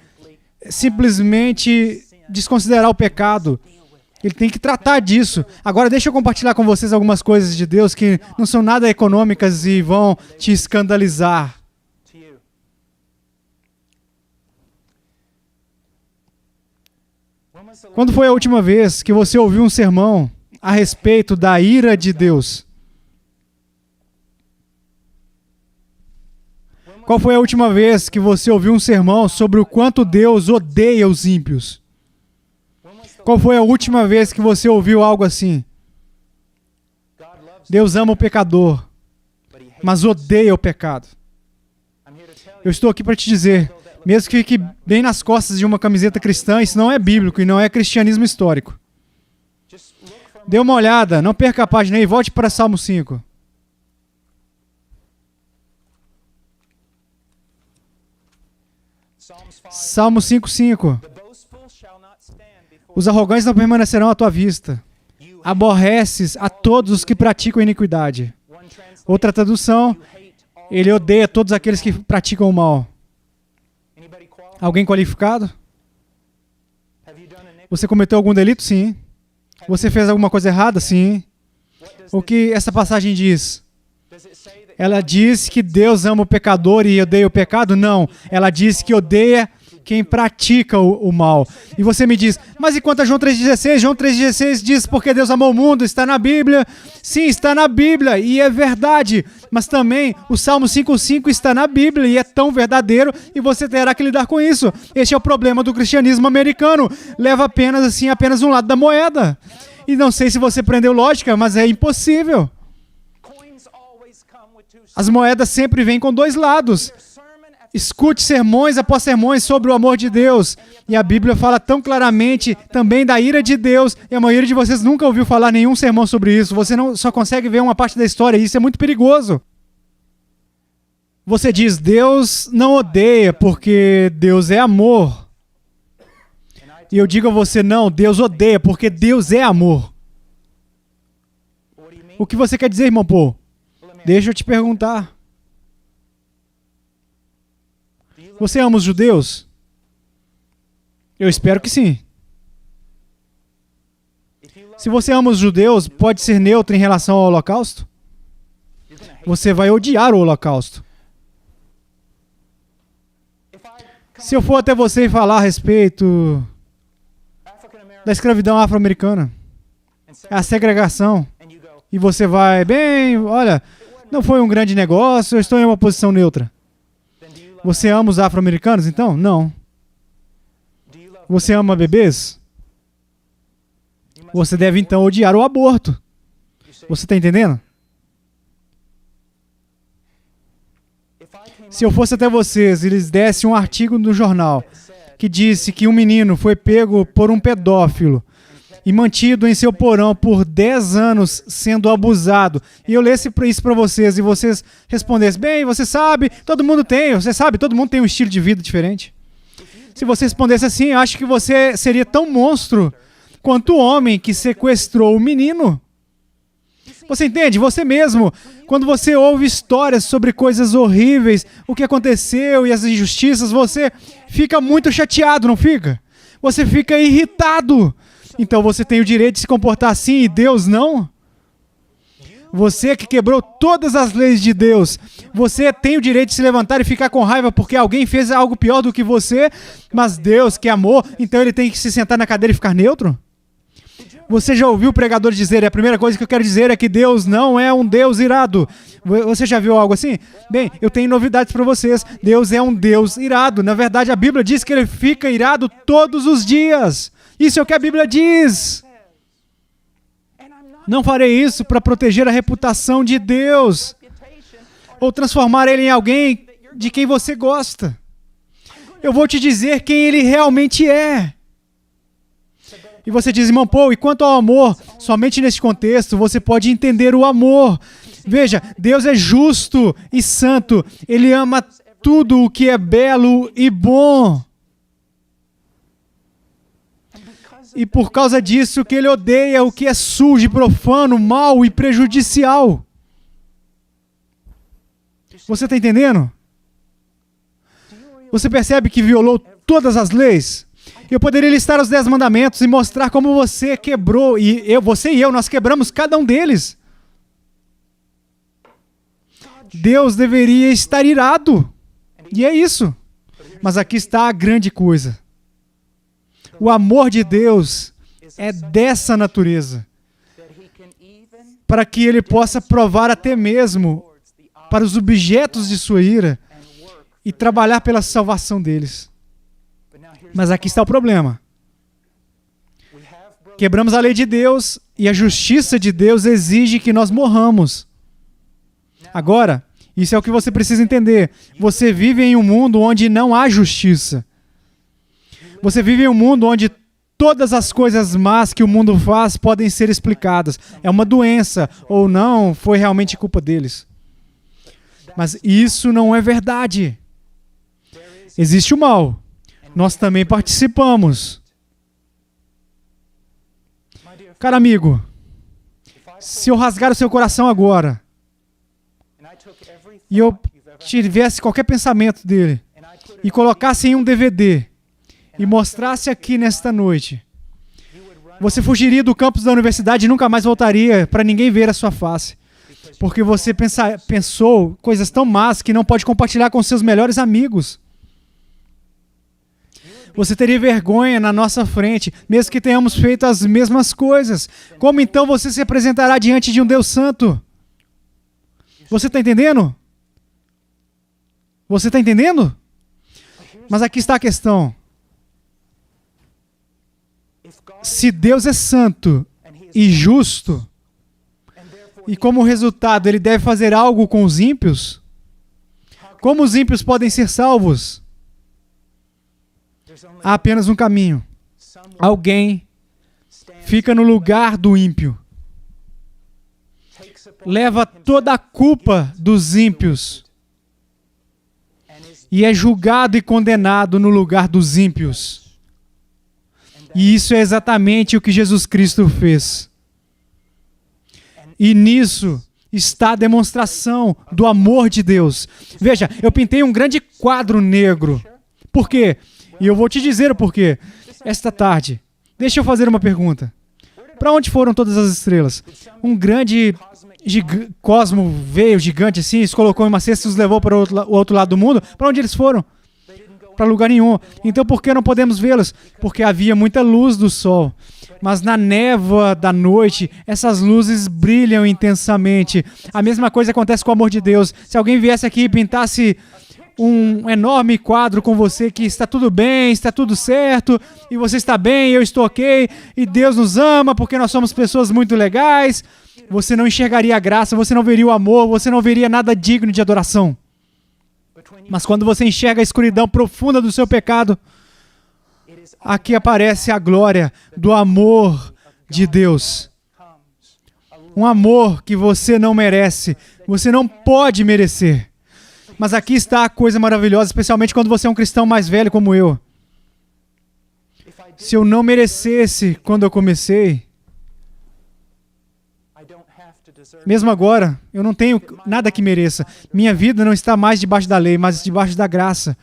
simplesmente desconsiderar o pecado. Ele tem que tratar disso. Agora deixa eu compartilhar com vocês algumas coisas de Deus que não são nada econômicas e vão te escandalizar. Quando foi a última vez que você ouviu um sermão a respeito da ira de Deus? Qual foi a última vez que você ouviu um sermão sobre o quanto Deus odeia os ímpios? Qual foi a última vez que você ouviu algo assim? Deus ama o pecador, mas odeia o pecado. Eu estou aqui para te dizer, mesmo que fique bem nas costas de uma camiseta cristã, isso não é bíblico e não é cristianismo histórico. Dê uma olhada, não perca a página aí e volte para Salmo 5. Salmo 5:5. Os arrogantes não permanecerão à tua vista. Aborreces a todos os que praticam iniquidade. Outra tradução, ele odeia todos aqueles que praticam o mal. Alguém qualificado? Você cometeu algum delito? Sim. Você fez alguma coisa errada? Sim. O que essa passagem diz? Ela diz que Deus ama o pecador e odeia o pecado? Não. Ela diz que odeia quem pratica o mal. E você me diz, mas e quanto a João 3,16? João 3,16 diz porque Deus amou o mundo, está na Bíblia. Sim, está na Bíblia e é verdade. Mas também o Salmo 5,5 está na Bíblia e é tão verdadeiro e você terá que lidar com isso. Este é o problema do cristianismo americano. Leva apenas um lado da moeda. E não sei se você aprendeu lógica, mas é impossível. As moedas sempre vêm com dois lados. Escute sermões após sermões sobre o amor de Deus. E a Bíblia fala tão claramente também da ira de Deus. E a maioria de vocês nunca ouviu falar nenhum sermão sobre isso. Você só consegue ver uma parte da história. E isso é muito perigoso. Você diz, Deus não odeia porque Deus é amor. E eu digo a você, não, Deus odeia porque Deus é amor. O que você quer dizer, irmão Paul? Deixa eu te perguntar. Você ama os judeus? Eu espero que sim. Se você ama os judeus, pode ser neutro em relação ao holocausto? Você vai odiar o holocausto. Se eu for até você e falar a respeito da escravidão afro-americana, a segregação, e você vai, bem, olha, não foi um grande negócio, eu estou em uma posição neutra. Você ama os afro-americanos, então? Não. Você ama bebês? Você deve, então, odiar o aborto. Você está entendendo? Se eu fosse até vocês e lhes desse um artigo no jornal que disse que um menino foi pego por um pedófilo e mantido em seu porão por 10 anos sendo abusado, e eu lesse isso para vocês e vocês respondessem, bem, você sabe, todo mundo tem um estilo de vida diferente. Se você respondesse assim, eu acho que você seria tão monstro quanto o homem que sequestrou o menino. Você entende? Você mesmo, quando você ouve histórias sobre coisas horríveis, o que aconteceu e as injustiças, você fica muito chateado, não fica? Você fica irritado. Então você tem o direito de se comportar assim e Deus não? Você que quebrou todas as leis de Deus, você tem o direito de se levantar e ficar com raiva porque alguém fez algo pior do que você, mas Deus que amou, então ele tem que se sentar na cadeira e ficar neutro? Você já ouviu o pregador dizer, a primeira coisa que eu quero dizer é que Deus não é um Deus irado. Você já viu algo assim? Bem, eu tenho novidades para vocês. Deus é um Deus irado. Na verdade, a Bíblia diz que ele fica irado todos os dias. Isso é o que a Bíblia diz. Não farei isso para proteger a reputação de Deus ou transformar ele em alguém de quem você gosta. Eu vou te dizer quem ele realmente é. E você diz, irmão Paul, e quanto ao amor, somente neste contexto você pode entender o amor. Veja, Deus é justo e santo. Ele ama tudo o que é belo e bom. E por causa disso que ele odeia o que é sujo, profano, mau e prejudicial. Você está entendendo? Você percebe que violou todas as leis? Eu poderia listar os 10 mandamentos e mostrar como você quebrou, você e eu, nós quebramos cada um deles. Deus deveria estar irado. E é isso. Mas aqui está a grande coisa. O amor de Deus é dessa natureza, para que ele possa provar até mesmo para os objetos de sua ira e trabalhar pela salvação deles. Mas aqui está o problema. Quebramos a lei de Deus e a justiça de Deus exige que nós morramos. Agora, isso é o que você precisa entender. Você vive em um mundo onde não há justiça. Você vive em um mundo onde todas as coisas más que o mundo faz podem ser explicadas. É uma doença ou não, foi realmente culpa deles. Mas isso não é verdade. Existe o mal. Nós também participamos. Cara amigo, se eu rasgar o seu coração agora e eu tivesse qualquer pensamento dele e colocasse em um DVD e mostrasse aqui nesta noite, você fugiria do campus da universidade e nunca mais voltaria para ninguém ver a sua face. Porque você pensou coisas tão más que não pode compartilhar com seus melhores amigos. Você teria vergonha na nossa frente, mesmo que tenhamos feito as mesmas coisas. Como então você se apresentará diante de um Deus Santo? Você está entendendo? Você está entendendo? Mas aqui está a questão. Se Deus é santo e justo, e como resultado ele deve fazer algo com os ímpios, como os ímpios podem ser salvos? Há apenas um caminho. Alguém fica no lugar do ímpio, leva toda a culpa dos ímpios e é julgado e condenado no lugar dos ímpios. E isso é exatamente o que Jesus Cristo fez. E nisso está a demonstração do amor de Deus. Veja, eu pintei um grande quadro negro. Por quê? E eu vou te dizer o porquê. Esta tarde, deixa eu fazer uma pergunta. Para onde foram todas as estrelas? Um grande cosmo veio gigante assim, se colocou em uma cesta e os levou para o outro lado do mundo. Para onde eles foram? Para lugar nenhum. Então por que não podemos vê-los? Porque havia muita luz do sol. Mas na névoa da noite, essas luzes brilham intensamente. A mesma coisa acontece com o amor de Deus. Se alguém viesse aqui e pintasse um enorme quadro com você que está tudo bem, está tudo certo, e você está bem, eu estou ok, e Deus nos ama porque nós somos pessoas muito legais, você não enxergaria a graça, você não veria o amor, você não veria nada digno de adoração. Mas quando você enxerga a escuridão profunda do seu pecado, aqui aparece a glória do amor de Deus. Um amor que você não merece, você não pode merecer. Mas aqui está a coisa maravilhosa, especialmente quando você é um cristão mais velho como eu. Se eu não merecesse quando eu comecei, mesmo agora, eu não tenho nada que mereça. Minha vida não está mais debaixo da lei, mas debaixo da graça.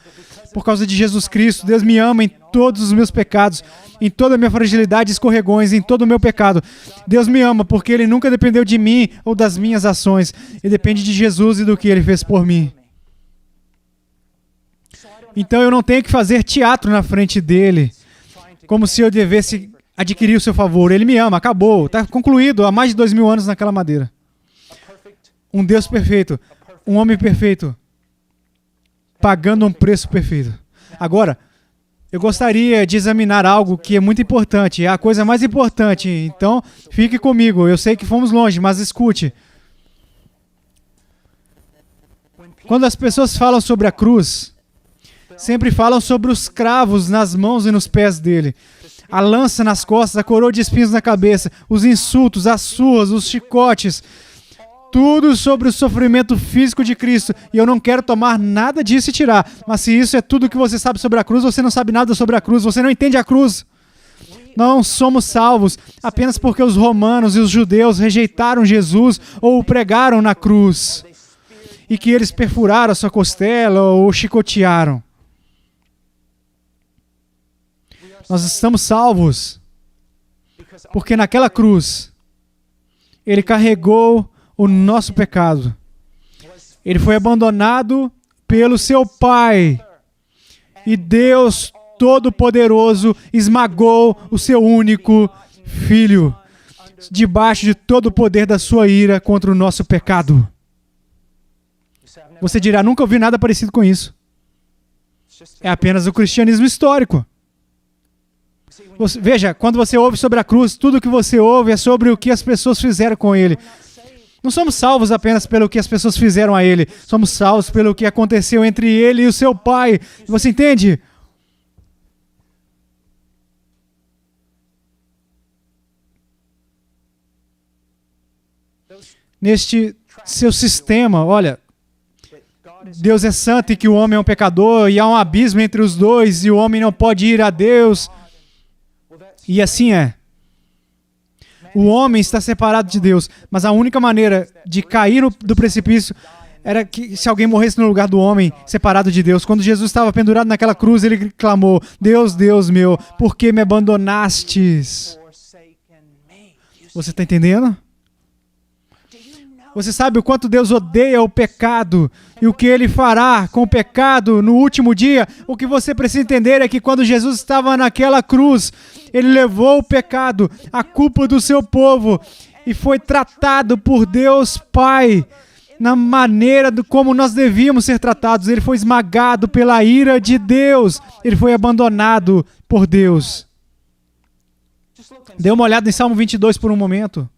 Por causa de Jesus Cristo, Deus me ama em todos os meus pecados, em toda a minha fragilidade e escorregões, em todo o meu pecado. Deus me ama porque Ele nunca dependeu de mim ou das minhas ações. Ele depende de Jesus e do que Ele fez por mim. Então eu não tenho que fazer teatro na frente dele, como se eu devesse adquirir o seu favor. Ele me ama, acabou, está concluído há mais de 2000 anos naquela madeira. Um Deus perfeito, um homem perfeito, pagando um preço perfeito. Agora, eu gostaria de examinar algo que é muito importante, é a coisa mais importante. Então, fique comigo, eu sei que fomos longe, mas escute. Quando as pessoas falam sobre a cruz, sempre falam sobre os cravos nas mãos e nos pés dele, a lança nas costas, a coroa de espinhos na cabeça, os insultos, as surras, os chicotes, tudo sobre o sofrimento físico de Cristo. E eu não quero tomar nada disso e tirar. Mas se isso é tudo que você sabe sobre a cruz, você não sabe nada sobre a cruz, você não entende a cruz. Não somos salvos apenas porque os romanos e os judeus rejeitaram Jesus ou o pregaram na cruz e que eles perfuraram a sua costela ou o chicotearam. Nós estamos salvos porque naquela cruz Ele carregou o nosso pecado. Ele foi abandonado pelo seu Pai. E Deus Todo-Poderoso esmagou o seu único Filho, debaixo de todo o poder da sua ira contra o nosso pecado. Você dirá, nunca ouvi nada parecido com isso. É apenas o cristianismo histórico. Veja, quando você ouve sobre a cruz, tudo que você ouve é sobre o que as pessoas fizeram com ele. Não somos salvos apenas pelo que as pessoas fizeram a ele. Somos salvos pelo que aconteceu entre ele e o seu pai. Você entende? Neste seu sistema, olha, Deus é santo e que o homem é um pecador, e há um abismo entre os dois, e o homem não pode ir a Deus. E assim é. O homem está separado de Deus, mas a única maneira de cair do precipício era que se alguém morresse no lugar do homem, separado de Deus. Quando Jesus estava pendurado naquela cruz, ele clamou: Deus, Deus meu, por que me abandonastes? Você está entendendo? Você sabe o quanto Deus odeia o pecado e o que Ele fará com o pecado no último dia? O que você precisa entender é que quando Jesus estava naquela cruz, Ele levou o pecado, a culpa do seu povo, e foi tratado por Deus Pai na maneira como nós devíamos ser tratados. Ele foi esmagado pela ira de Deus. Ele foi abandonado por Deus. Dê uma olhada em Salmo 22 por um momento.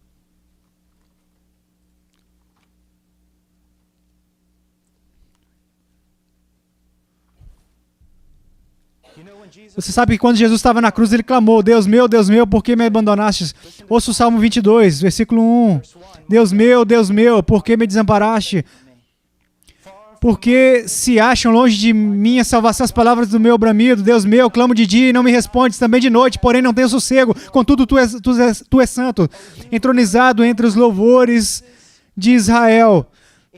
Você sabe que quando Jesus estava na cruz, ele clamou: Deus meu, por que me abandonastes? Ouça o Salmo 22, versículo 1. Deus meu, por que me desamparaste? Porque se acham longe de mim a salvação as palavras do meu bramido. Deus meu, clamo de dia e não me respondes, também de noite, porém não tenho sossego. Contudo, tu és santo, entronizado entre os louvores de Israel.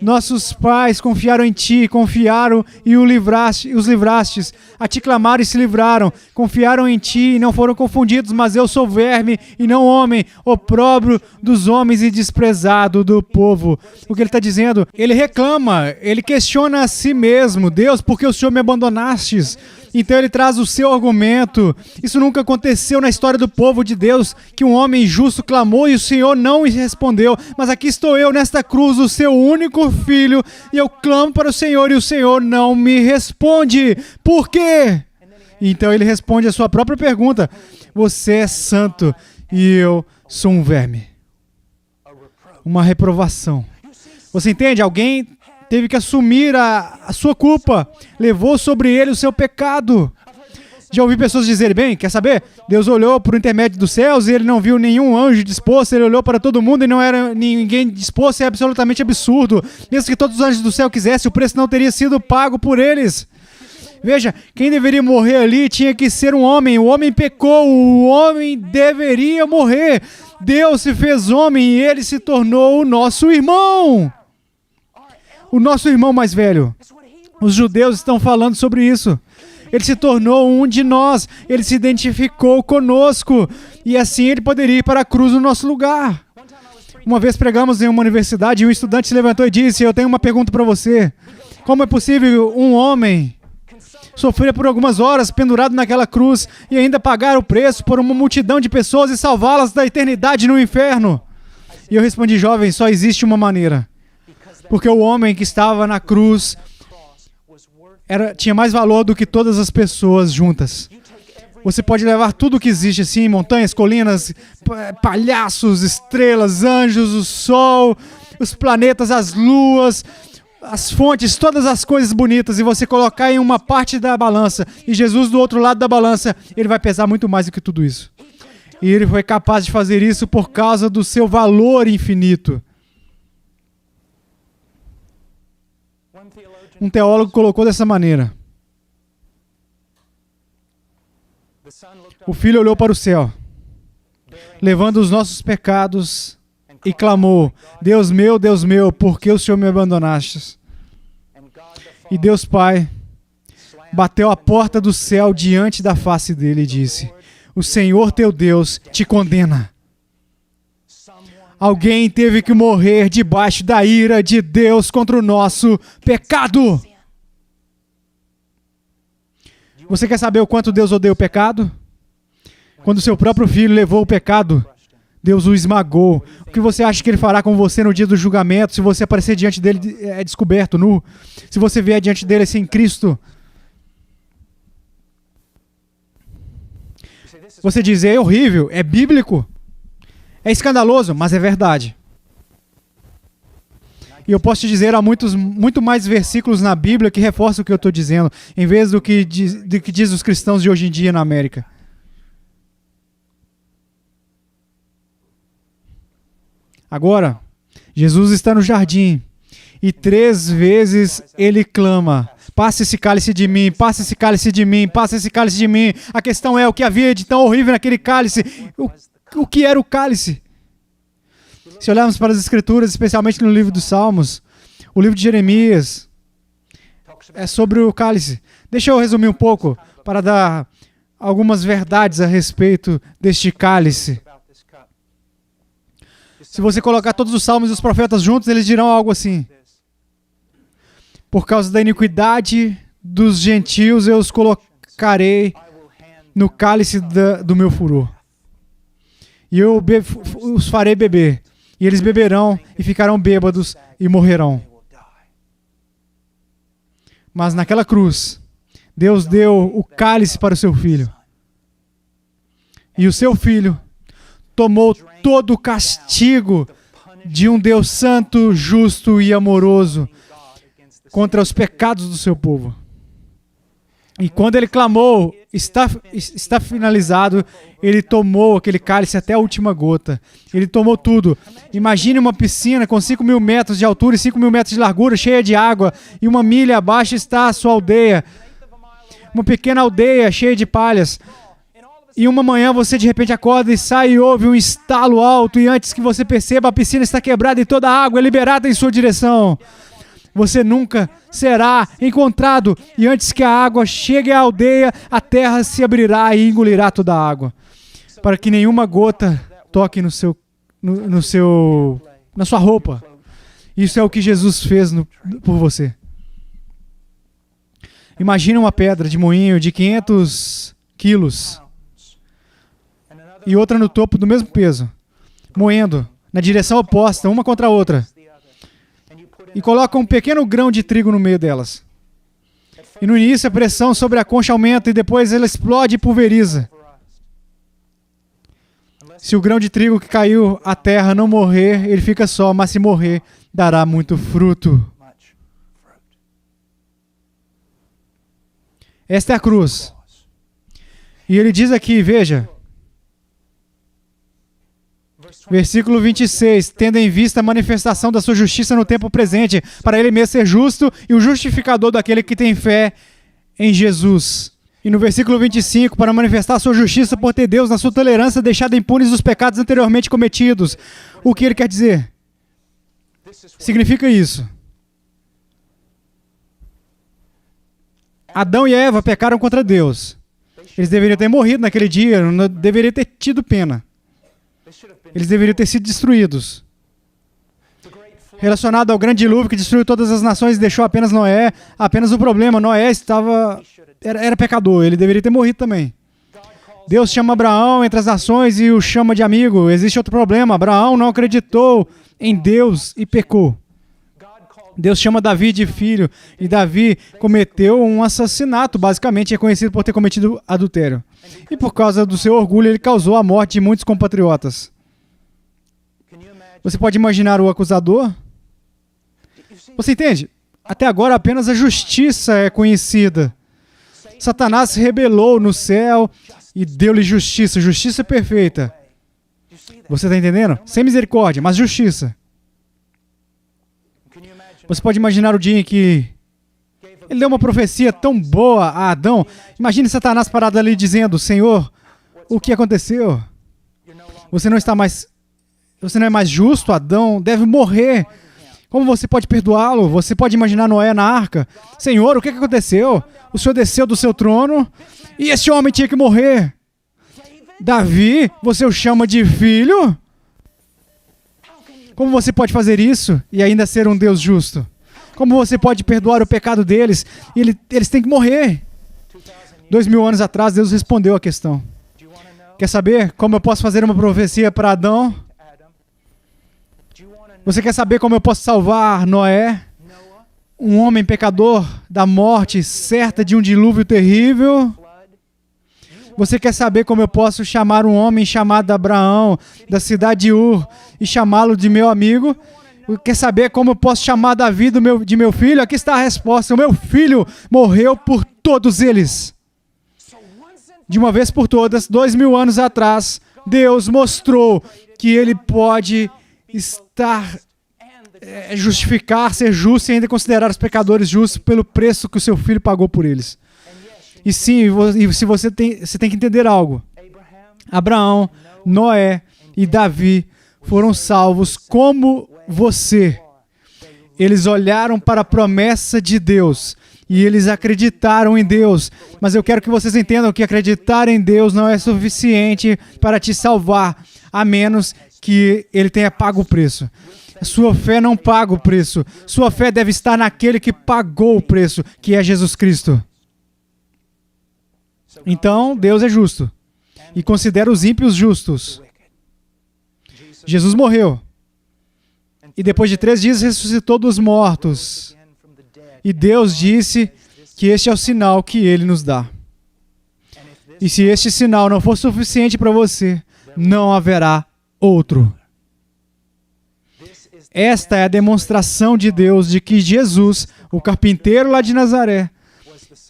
Nossos pais confiaram em ti, confiaram e os livrastes. A ti clamaram e se livraram. Confiaram em ti e não foram confundidos, mas eu sou verme e não homem, opróbrio dos homens e desprezado do povo. O que ele está dizendo? Ele reclama, ele questiona a si mesmo. Deus, por que o Senhor me abandonastes? Então ele traz o seu argumento. Isso nunca aconteceu na história do povo de Deus, que um homem justo clamou e o Senhor não respondeu. Mas aqui estou eu nesta cruz, o seu único filho, e eu clamo para o Senhor e o Senhor não me responde. Por quê? Então ele responde a sua própria pergunta: você é santo e eu sou um verme. Uma reprovação. Você entende? Alguém teve que assumir a sua culpa, levou sobre ele o seu pecado. Já ouvi pessoas dizerem: bem, quer saber? Deus olhou por intermédio dos céus e ele não viu nenhum anjo disposto, ele olhou para todo mundo e não era ninguém disposto, é absolutamente absurdo. Mesmo que todos os anjos do céu quisessem, o preço não teria sido pago por eles. Veja, quem deveria morrer ali tinha que ser um homem. O homem pecou, o homem deveria morrer. Deus se fez homem e ele se tornou o nosso irmão. O nosso irmão mais velho. Os judeus estão falando sobre isso. Ele se tornou um de nós. Ele se identificou conosco. E assim ele poderia ir para a cruz no nosso lugar. Uma vez pregamos em uma universidade e um estudante se levantou e disse: eu tenho uma pergunta para você. Como é possível um homem sofrer por algumas horas pendurado naquela cruz e ainda pagar o preço por uma multidão de pessoas e salvá-las da eternidade no inferno? E eu respondi: jovem, só existe uma maneira. Porque o homem que estava na cruz tinha mais valor do que todas as pessoas juntas. Você pode levar tudo o que existe, assim, montanhas, colinas, palhaços, estrelas, anjos, o sol, os planetas, as luas, as fontes, todas as coisas bonitas, e você colocar em uma parte da balança, e Jesus do outro lado da balança, ele vai pesar muito mais do que tudo isso. E ele foi capaz de fazer isso por causa do seu valor infinito. Um teólogo colocou dessa maneira: o Filho olhou para o céu, levando os nossos pecados, e clamou: Deus meu, por que o Senhor me abandonaste? E Deus Pai bateu a porta do céu diante da face dele e disse: o Senhor teu Deus te condena. Alguém teve que morrer debaixo da ira de Deus contra o nosso pecado. Você quer saber o quanto Deus odeia o pecado? Quando seu próprio filho levou o pecado, Deus o esmagou. O que você acha que ele fará com você no dia do julgamento, se você aparecer diante dele descoberto, nu? Se você vier diante dele sem Cristo? Você diz, é horrível, é bíblico, é escandaloso, mas é verdade. E eu posso te dizer, há muito mais versículos na Bíblia que reforçam o que eu estou dizendo, em vez do que diz os cristãos de hoje em dia na América. Agora, Jesus está no jardim e 3 vezes ele clama: passa esse cálice de mim, passa esse cálice de mim, passa esse cálice de mim. A questão é o que havia de tão horrível naquele cálice. O que era o cálice? Se olharmos para as Escrituras, especialmente no livro dos Salmos, o livro de Jeremias, é sobre o cálice. Deixa eu resumir um pouco para dar algumas verdades a respeito deste cálice. Se você colocar todos os salmos e os profetas juntos, eles dirão algo assim: por causa da iniquidade dos gentios, eu os colocarei no cálice do meu furor. E eu os farei beber. E eles beberão e ficarão bêbados e morrerão. Mas naquela cruz, Deus deu o cálice para o seu filho. E o seu filho tomou todo o castigo de um Deus santo, justo e amoroso contra os pecados do seu povo. E quando ele clamou, está finalizado, ele tomou aquele cálice até a última gota. Ele tomou tudo. Imagine uma piscina com 5.000 metros de altura e 5.000 metros de largura, cheia de água, e 1 milha abaixo está a sua aldeia. Uma pequena aldeia cheia de palhas. E uma manhã você de repente acorda e sai e ouve um estalo alto, e antes que você perceba, a piscina está quebrada e toda a água é liberada em sua direção. Você nunca será encontrado, e antes que a água chegue à aldeia, a terra se abrirá e engolirá toda a água, para que nenhuma gota toque na sua roupa. Isso é o que Jesus fez por você. Imagina uma pedra de moinho de 500 quilos e outra no topo do mesmo peso, moendo na direção oposta, uma contra a outra. E coloca um pequeno grão de trigo no meio delas. E no início a pressão sobre a concha aumenta e depois ela explode e pulveriza. Se o grão de trigo que caiu à terra não morrer, ele fica só, mas se morrer, dará muito fruto. Esta é a cruz. E ele diz aqui, veja, versículo 26, tendo em vista a manifestação da sua justiça no tempo presente, para ele mesmo ser justo e o justificador daquele que tem fé em Jesus. E no versículo 25, para manifestar a sua justiça por ter Deus na sua tolerância deixado impunes os pecados anteriormente cometidos. O que ele quer dizer? Significa isso. Adão e Eva pecaram contra Deus. Eles deveriam ter morrido naquele dia, não deveriam ter tido pena. Eles deveriam ter sido destruídos. Relacionado ao grande dilúvio que destruiu todas as nações e deixou apenas Noé, apenas o problema, Noé era pecador, ele deveria ter morrido também. Deus chama Abraão entre as nações e o chama de amigo. Existe outro problema, Abraão não acreditou em Deus e pecou. Deus chama Davi de filho e Davi cometeu um assassinato, basicamente é conhecido por ter cometido adultério. E por causa do seu orgulho ele causou a morte de muitos compatriotas. Você pode imaginar o acusador? Você entende? Até agora apenas a justiça é conhecida. Satanás se rebelou no céu e deu-lhe justiça, justiça perfeita. Você está entendendo? Sem misericórdia, mas justiça. Você pode imaginar o dia em que ele deu uma profecia tão boa a Adão. Imagine Satanás parado ali dizendo: Senhor, o que aconteceu? Você não é mais justo, Adão deve morrer. Como você pode perdoá-lo? Você pode imaginar Noé na arca. Senhor, o que aconteceu? O Senhor desceu do seu trono e esse homem tinha que morrer. Davi, você o chama de filho? Como você pode fazer isso e ainda ser um Deus justo? Como você pode perdoar o pecado deles e eles têm que morrer? 2000 anos atrás, Deus respondeu a questão. Quer saber como eu posso fazer uma profecia para Adão? Você quer saber como eu posso salvar Noé? Um homem pecador da morte certa de um dilúvio terrível? Você quer saber como eu posso chamar um homem chamado Abraão, da cidade de Ur, e chamá-lo de meu amigo? Quer saber como eu posso chamar Davi de meu filho? Aqui está a resposta. O meu filho morreu por todos eles. De uma vez por todas, 2000 anos atrás, Deus mostrou que Ele pode justificar, ser justo e ainda considerar os pecadores justos pelo preço que o seu filho pagou por eles. E sim, se você tem que entender algo. Abraão, Noé e Davi foram salvos como você. Eles olharam para a promessa de Deus e eles acreditaram em Deus. Mas eu quero que vocês entendam que acreditar em Deus não é suficiente para te salvar, a menos que Ele tenha pago o preço. Sua fé não paga o preço. Sua fé deve estar naquele que pagou o preço, que é Jesus Cristo. Então, Deus é justo e considera os ímpios justos. Jesus morreu e depois de 3 dias ressuscitou dos mortos. E Deus disse que este é o sinal que Ele nos dá. E se este sinal não for suficiente para você, não haverá outro. Esta é a demonstração de Deus de que Jesus, o carpinteiro lá de Nazaré,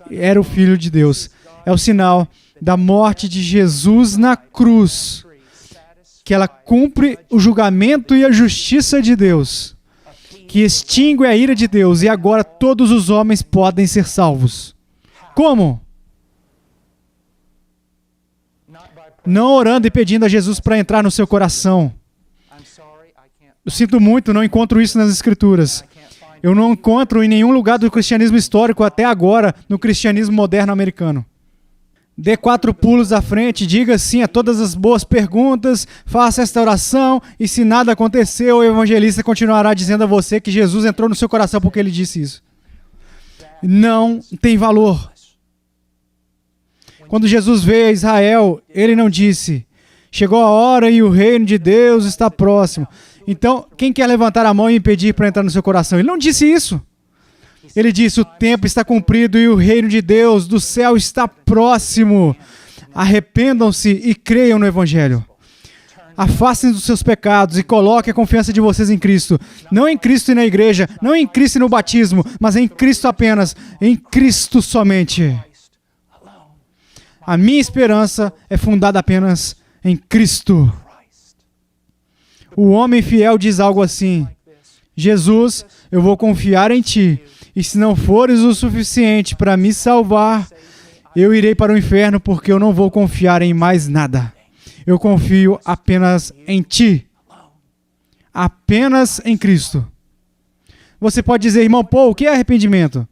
era o Filho de Deus. É o sinal da morte de Jesus na cruz, que ela cumpre o julgamento e a justiça de Deus, que extingue a ira de Deus, e agora todos os homens podem ser salvos. Como? Não orando e pedindo a Jesus para entrar no seu coração. Eu sinto muito, não encontro isso nas Escrituras. Eu não encontro em nenhum lugar do cristianismo histórico até agora, no cristianismo moderno americano. Dê 4 pulos à frente, diga sim a todas as boas perguntas, faça esta oração, e se nada acontecer, o evangelista continuará dizendo a você que Jesus entrou no seu coração porque ele disse isso. Não tem valor. Quando Jesus veio a Israel, ele não disse: chegou a hora e o reino de Deus está próximo. Então, quem quer levantar a mão e impedir para entrar no seu coração? Ele não disse isso. Ele disse: o tempo está cumprido e o reino de Deus do céu está próximo. Arrependam-se e creiam no Evangelho. Afastem dos seus pecados e coloquem a confiança de vocês em Cristo. Não em Cristo e na igreja, não em Cristo e no batismo, mas em Cristo apenas, em Cristo somente. A minha esperança é fundada apenas em Cristo. O homem fiel diz algo assim: Jesus, eu vou confiar em Ti, e se não fores o suficiente para me salvar, eu irei para o inferno, porque eu não vou confiar em mais nada. Eu confio apenas em Ti. Apenas em Cristo. Você pode dizer: irmão Paul, o que é arrependimento?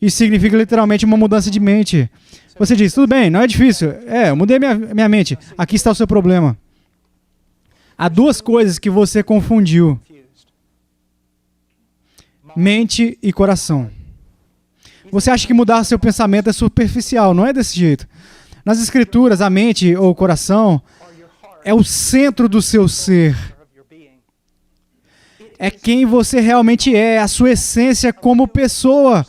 Isso significa literalmente uma mudança de mente. Você diz: tudo bem, não é difícil. Eu mudei minha mente. Aqui está o seu problema. Há 2 coisas que você confundiu: mente e coração. Você acha que mudar seu pensamento é superficial, não é desse jeito. Nas Escrituras, a mente ou o coração é o centro do seu ser. É quem você realmente é, a sua essência como pessoa.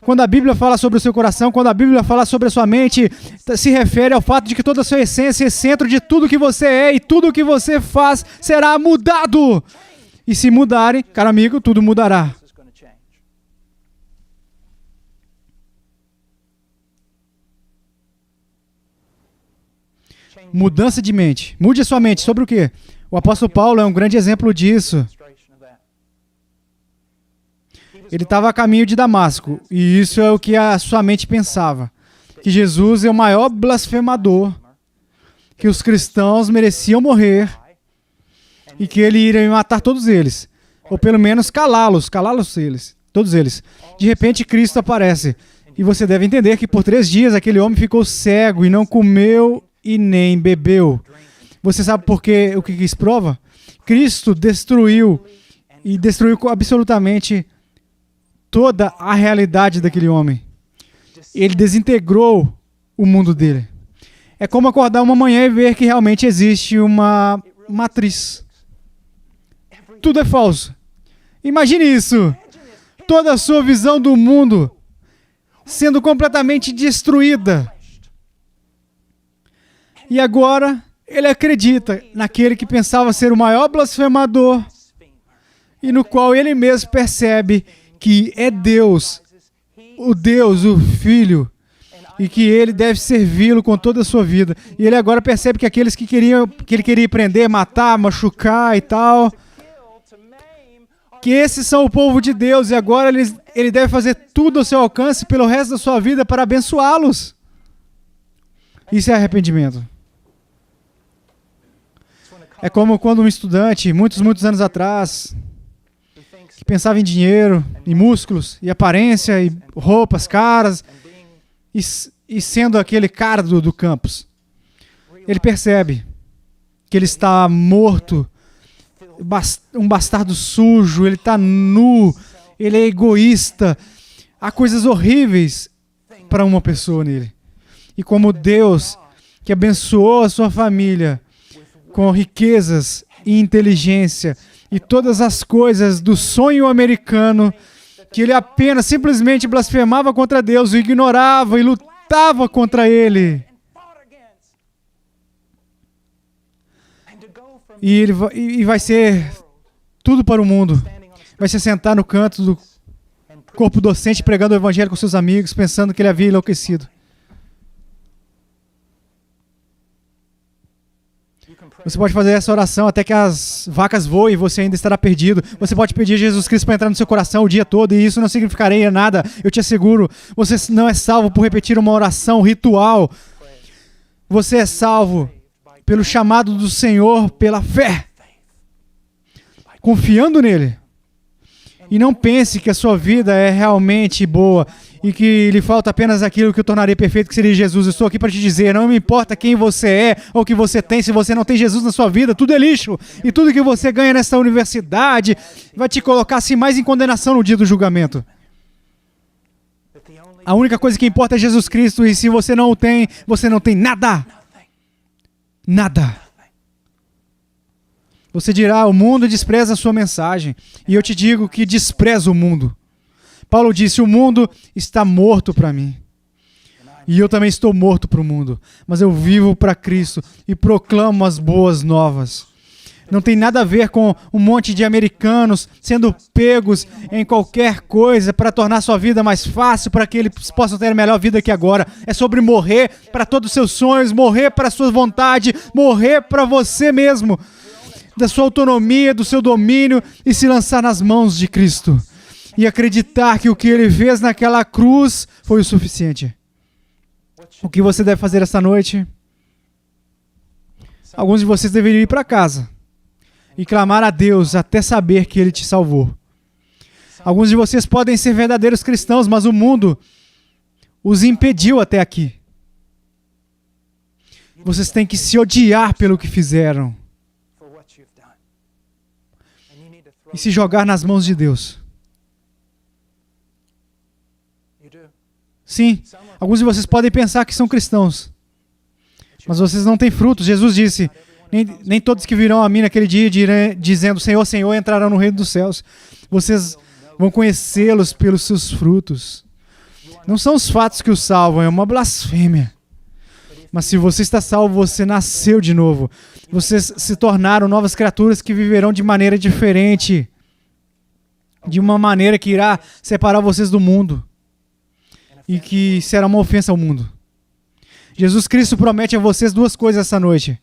Quando a Bíblia fala sobre o seu coração, quando a Bíblia fala sobre a sua mente, se refere ao fato de que toda a sua essência é centro de tudo que você é, e tudo que você faz será mudado. E se mudarem, caro amigo, tudo mudará. Mudança de mente. Mude a sua mente. Sobre o quê? O apóstolo Paulo é um grande exemplo disso. Ele estava a caminho de Damasco, e isso é o que a sua mente pensava: que Jesus é o maior blasfemador, que os cristãos mereciam morrer, e que ele iria matar todos eles, ou pelo menos calá-los eles, todos eles. De repente Cristo aparece, e você deve entender que por 3 dias aquele homem ficou cego, e não comeu e nem bebeu. Você sabe por quê? O que isso prova? Cristo destruiu absolutamente toda a realidade daquele homem. Ele desintegrou o mundo dele. É como acordar uma manhã e ver que realmente existe uma matriz. Tudo é falso. Imagine isso. Toda a sua visão do mundo sendo completamente destruída. E agora ele acredita naquele que pensava ser o maior blasfemador e no qual ele mesmo percebe que é Deus, o Filho, e que ele deve servi-lo com toda a sua vida. E ele agora percebe que aqueles que ele queria prender, matar, machucar e tal, que esses são o povo de Deus, e agora ele deve fazer tudo ao seu alcance pelo resto da sua vida para abençoá-los. Isso é arrependimento. É como quando um estudante, muitos anos atrás, que pensava em dinheiro, em músculos, e aparência, e roupas caras, e sendo aquele cara do campus, ele percebe que ele está morto, um bastardo sujo, ele está nu, ele é egoísta. Há coisas horríveis para uma pessoa nele. E como Deus, que abençoou a sua família com riquezas e inteligência e todas as coisas do sonho americano, que ele apenas simplesmente blasfemava contra Deus, o ignorava e lutava contra ele. E vai ser tudo para o mundo. Vai se sentar no canto do corpo docente, pregando o evangelho com seus amigos, pensando que ele havia enlouquecido. Você pode fazer essa oração até que as vacas voem e você ainda estará perdido. Você pode pedir a Jesus Cristo para entrar no seu coração o dia todo e isso não significaria nada. Eu te asseguro, você não é salvo por repetir uma oração ritual. Você é salvo pelo chamado do Senhor, pela fé, confiando nele. E não pense que a sua vida é realmente boa e que lhe falta apenas aquilo que o tornaria perfeito, que seria Jesus. Eu estou aqui para te dizer, não me importa quem você é ou o que você tem, se você não tem Jesus na sua vida, tudo é lixo. E tudo que você ganha nessa universidade vai te colocar assim mais em condenação no dia do julgamento. A única coisa que importa é Jesus Cristo, e se você não o tem, você não tem nada. Nada. Você dirá, o mundo despreza a sua mensagem. E eu te digo que despreza o mundo. Paulo disse, o mundo está morto para mim. E eu também estou morto para o mundo. Mas eu vivo para Cristo e proclamo as boas novas. Não tem nada a ver com um monte de americanos sendo pegos em qualquer coisa para tornar sua vida mais fácil, para que eles possam ter a melhor vida que agora. É sobre morrer para todos os seus sonhos, morrer para a sua vontade, morrer para você mesmo, da sua autonomia, do seu domínio, e se lançar nas mãos de Cristo. E acreditar que o que ele fez naquela cruz foi o suficiente. O que você deve fazer esta noite? Alguns de vocês deveriam ir para casa e clamar a Deus até saber que ele te salvou. Alguns de vocês podem ser verdadeiros cristãos, mas o mundo os impediu até aqui. Vocês têm que se odiar pelo que fizeram e se jogar nas mãos de Deus. Sim, alguns de vocês podem pensar que são cristãos, mas vocês não têm frutos. Jesus disse, nem todos que virão a mim naquele dia dizendo, Senhor, Senhor, entrarão no reino dos céus. Vocês vão conhecê-los pelos seus frutos. Não são os fatos que os salvam, é uma blasfêmia. Mas se você está salvo, você nasceu de novo. Vocês se tornaram novas criaturas que viverão de maneira diferente, de uma maneira que irá separar vocês do mundo e que será uma ofensa ao mundo. Jesus Cristo promete a vocês duas coisas essa noite: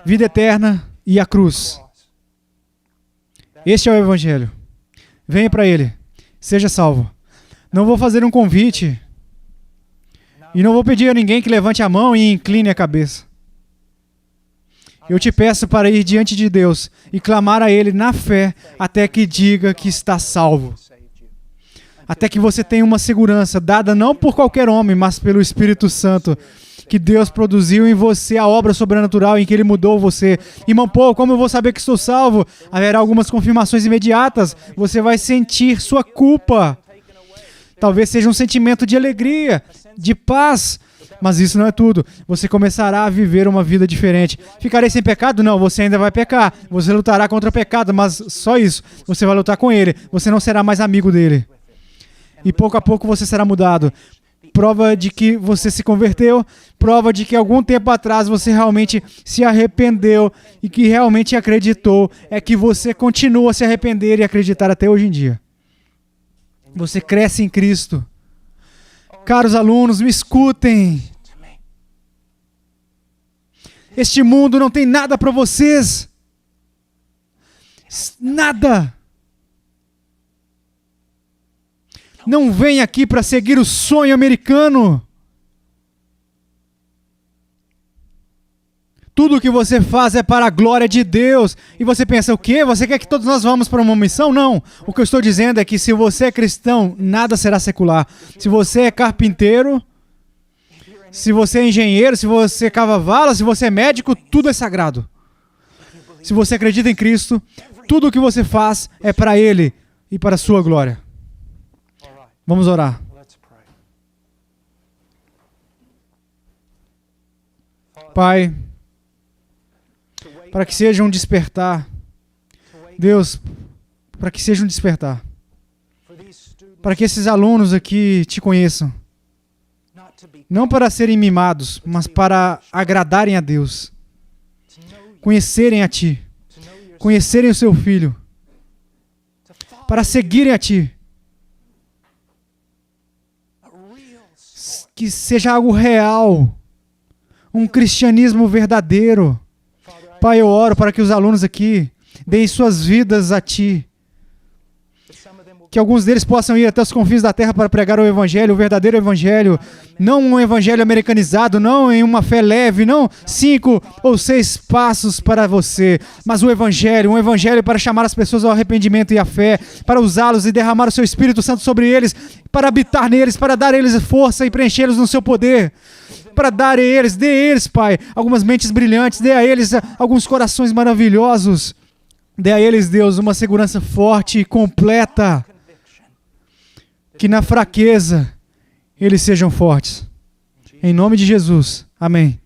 vida eterna e a cruz. Este é o Evangelho. Venha para ele. Seja salvo. Não vou fazer um convite e não vou pedir a ninguém que levante a mão e incline a cabeça. Eu te peço para ir diante de Deus e clamar a ele na fé até que diga que está salvo. Até que você tenha uma segurança dada não por qualquer homem, mas pelo Espírito Santo, que Deus produziu em você a obra sobrenatural em que ele mudou você. Irmão Paul, como eu vou saber que estou salvo? Haverá algumas confirmações imediatas. Você vai sentir sua culpa. Talvez seja um sentimento de alegria, de paz, mas isso não é tudo. Você começará a viver uma vida diferente. Ficarei sem pecado? Não, você ainda vai pecar. Você lutará contra o pecado, mas só isso. Você vai lutar com ele. Você não será mais amigo dele. E pouco a pouco você será mudado. prova de que você se converteu, prova de que algum tempo atrás você realmente se arrependeu e que realmente acreditou, é que você continua a se arrepender e acreditar até hoje em dia. Você cresce em Cristo. Caros alunos, me escutem. Este mundo não tem nada para vocês. Nada. Não vem aqui para seguir o sonho americano. Tudo o que você faz é para a glória de Deus. E você pensa, o quê? Você quer que todos nós vamos para uma missão? Não. O que eu estou dizendo é que se você é cristão, nada será secular. Se você é carpinteiro, se você é engenheiro, se você cava vala, se você é médico, tudo é sagrado. Se você acredita em Cristo, tudo o que você faz é para Ele e para a sua glória. Vamos orar. Pai, para que seja um despertar, Deus, para que seja um despertar, para que esses alunos aqui te conheçam, não para serem mimados, mas para agradarem a Deus, conhecerem a Ti, conhecerem o Seu Filho, para seguirem a Ti, que seja algo real, um cristianismo verdadeiro. Pai, eu oro para que os alunos aqui deem suas vidas a Ti. Que alguns deles possam ir até os confins da terra para pregar o Evangelho, o verdadeiro Evangelho. Não um Evangelho americanizado, não em uma fé leve, não 5 ou 6 passos para você. Mas o Evangelho, um Evangelho para chamar as pessoas ao arrependimento e à fé, para usá-los e derramar o Seu Espírito Santo sobre eles, para habitar neles, para dar a eles força e preenchê-los no Seu poder. Para dar a eles, dê a eles, Pai, algumas mentes brilhantes, dê a eles alguns corações maravilhosos, dê a eles, Deus, uma segurança forte e completa, que na fraqueza eles sejam fortes. Em nome de Jesus, amém.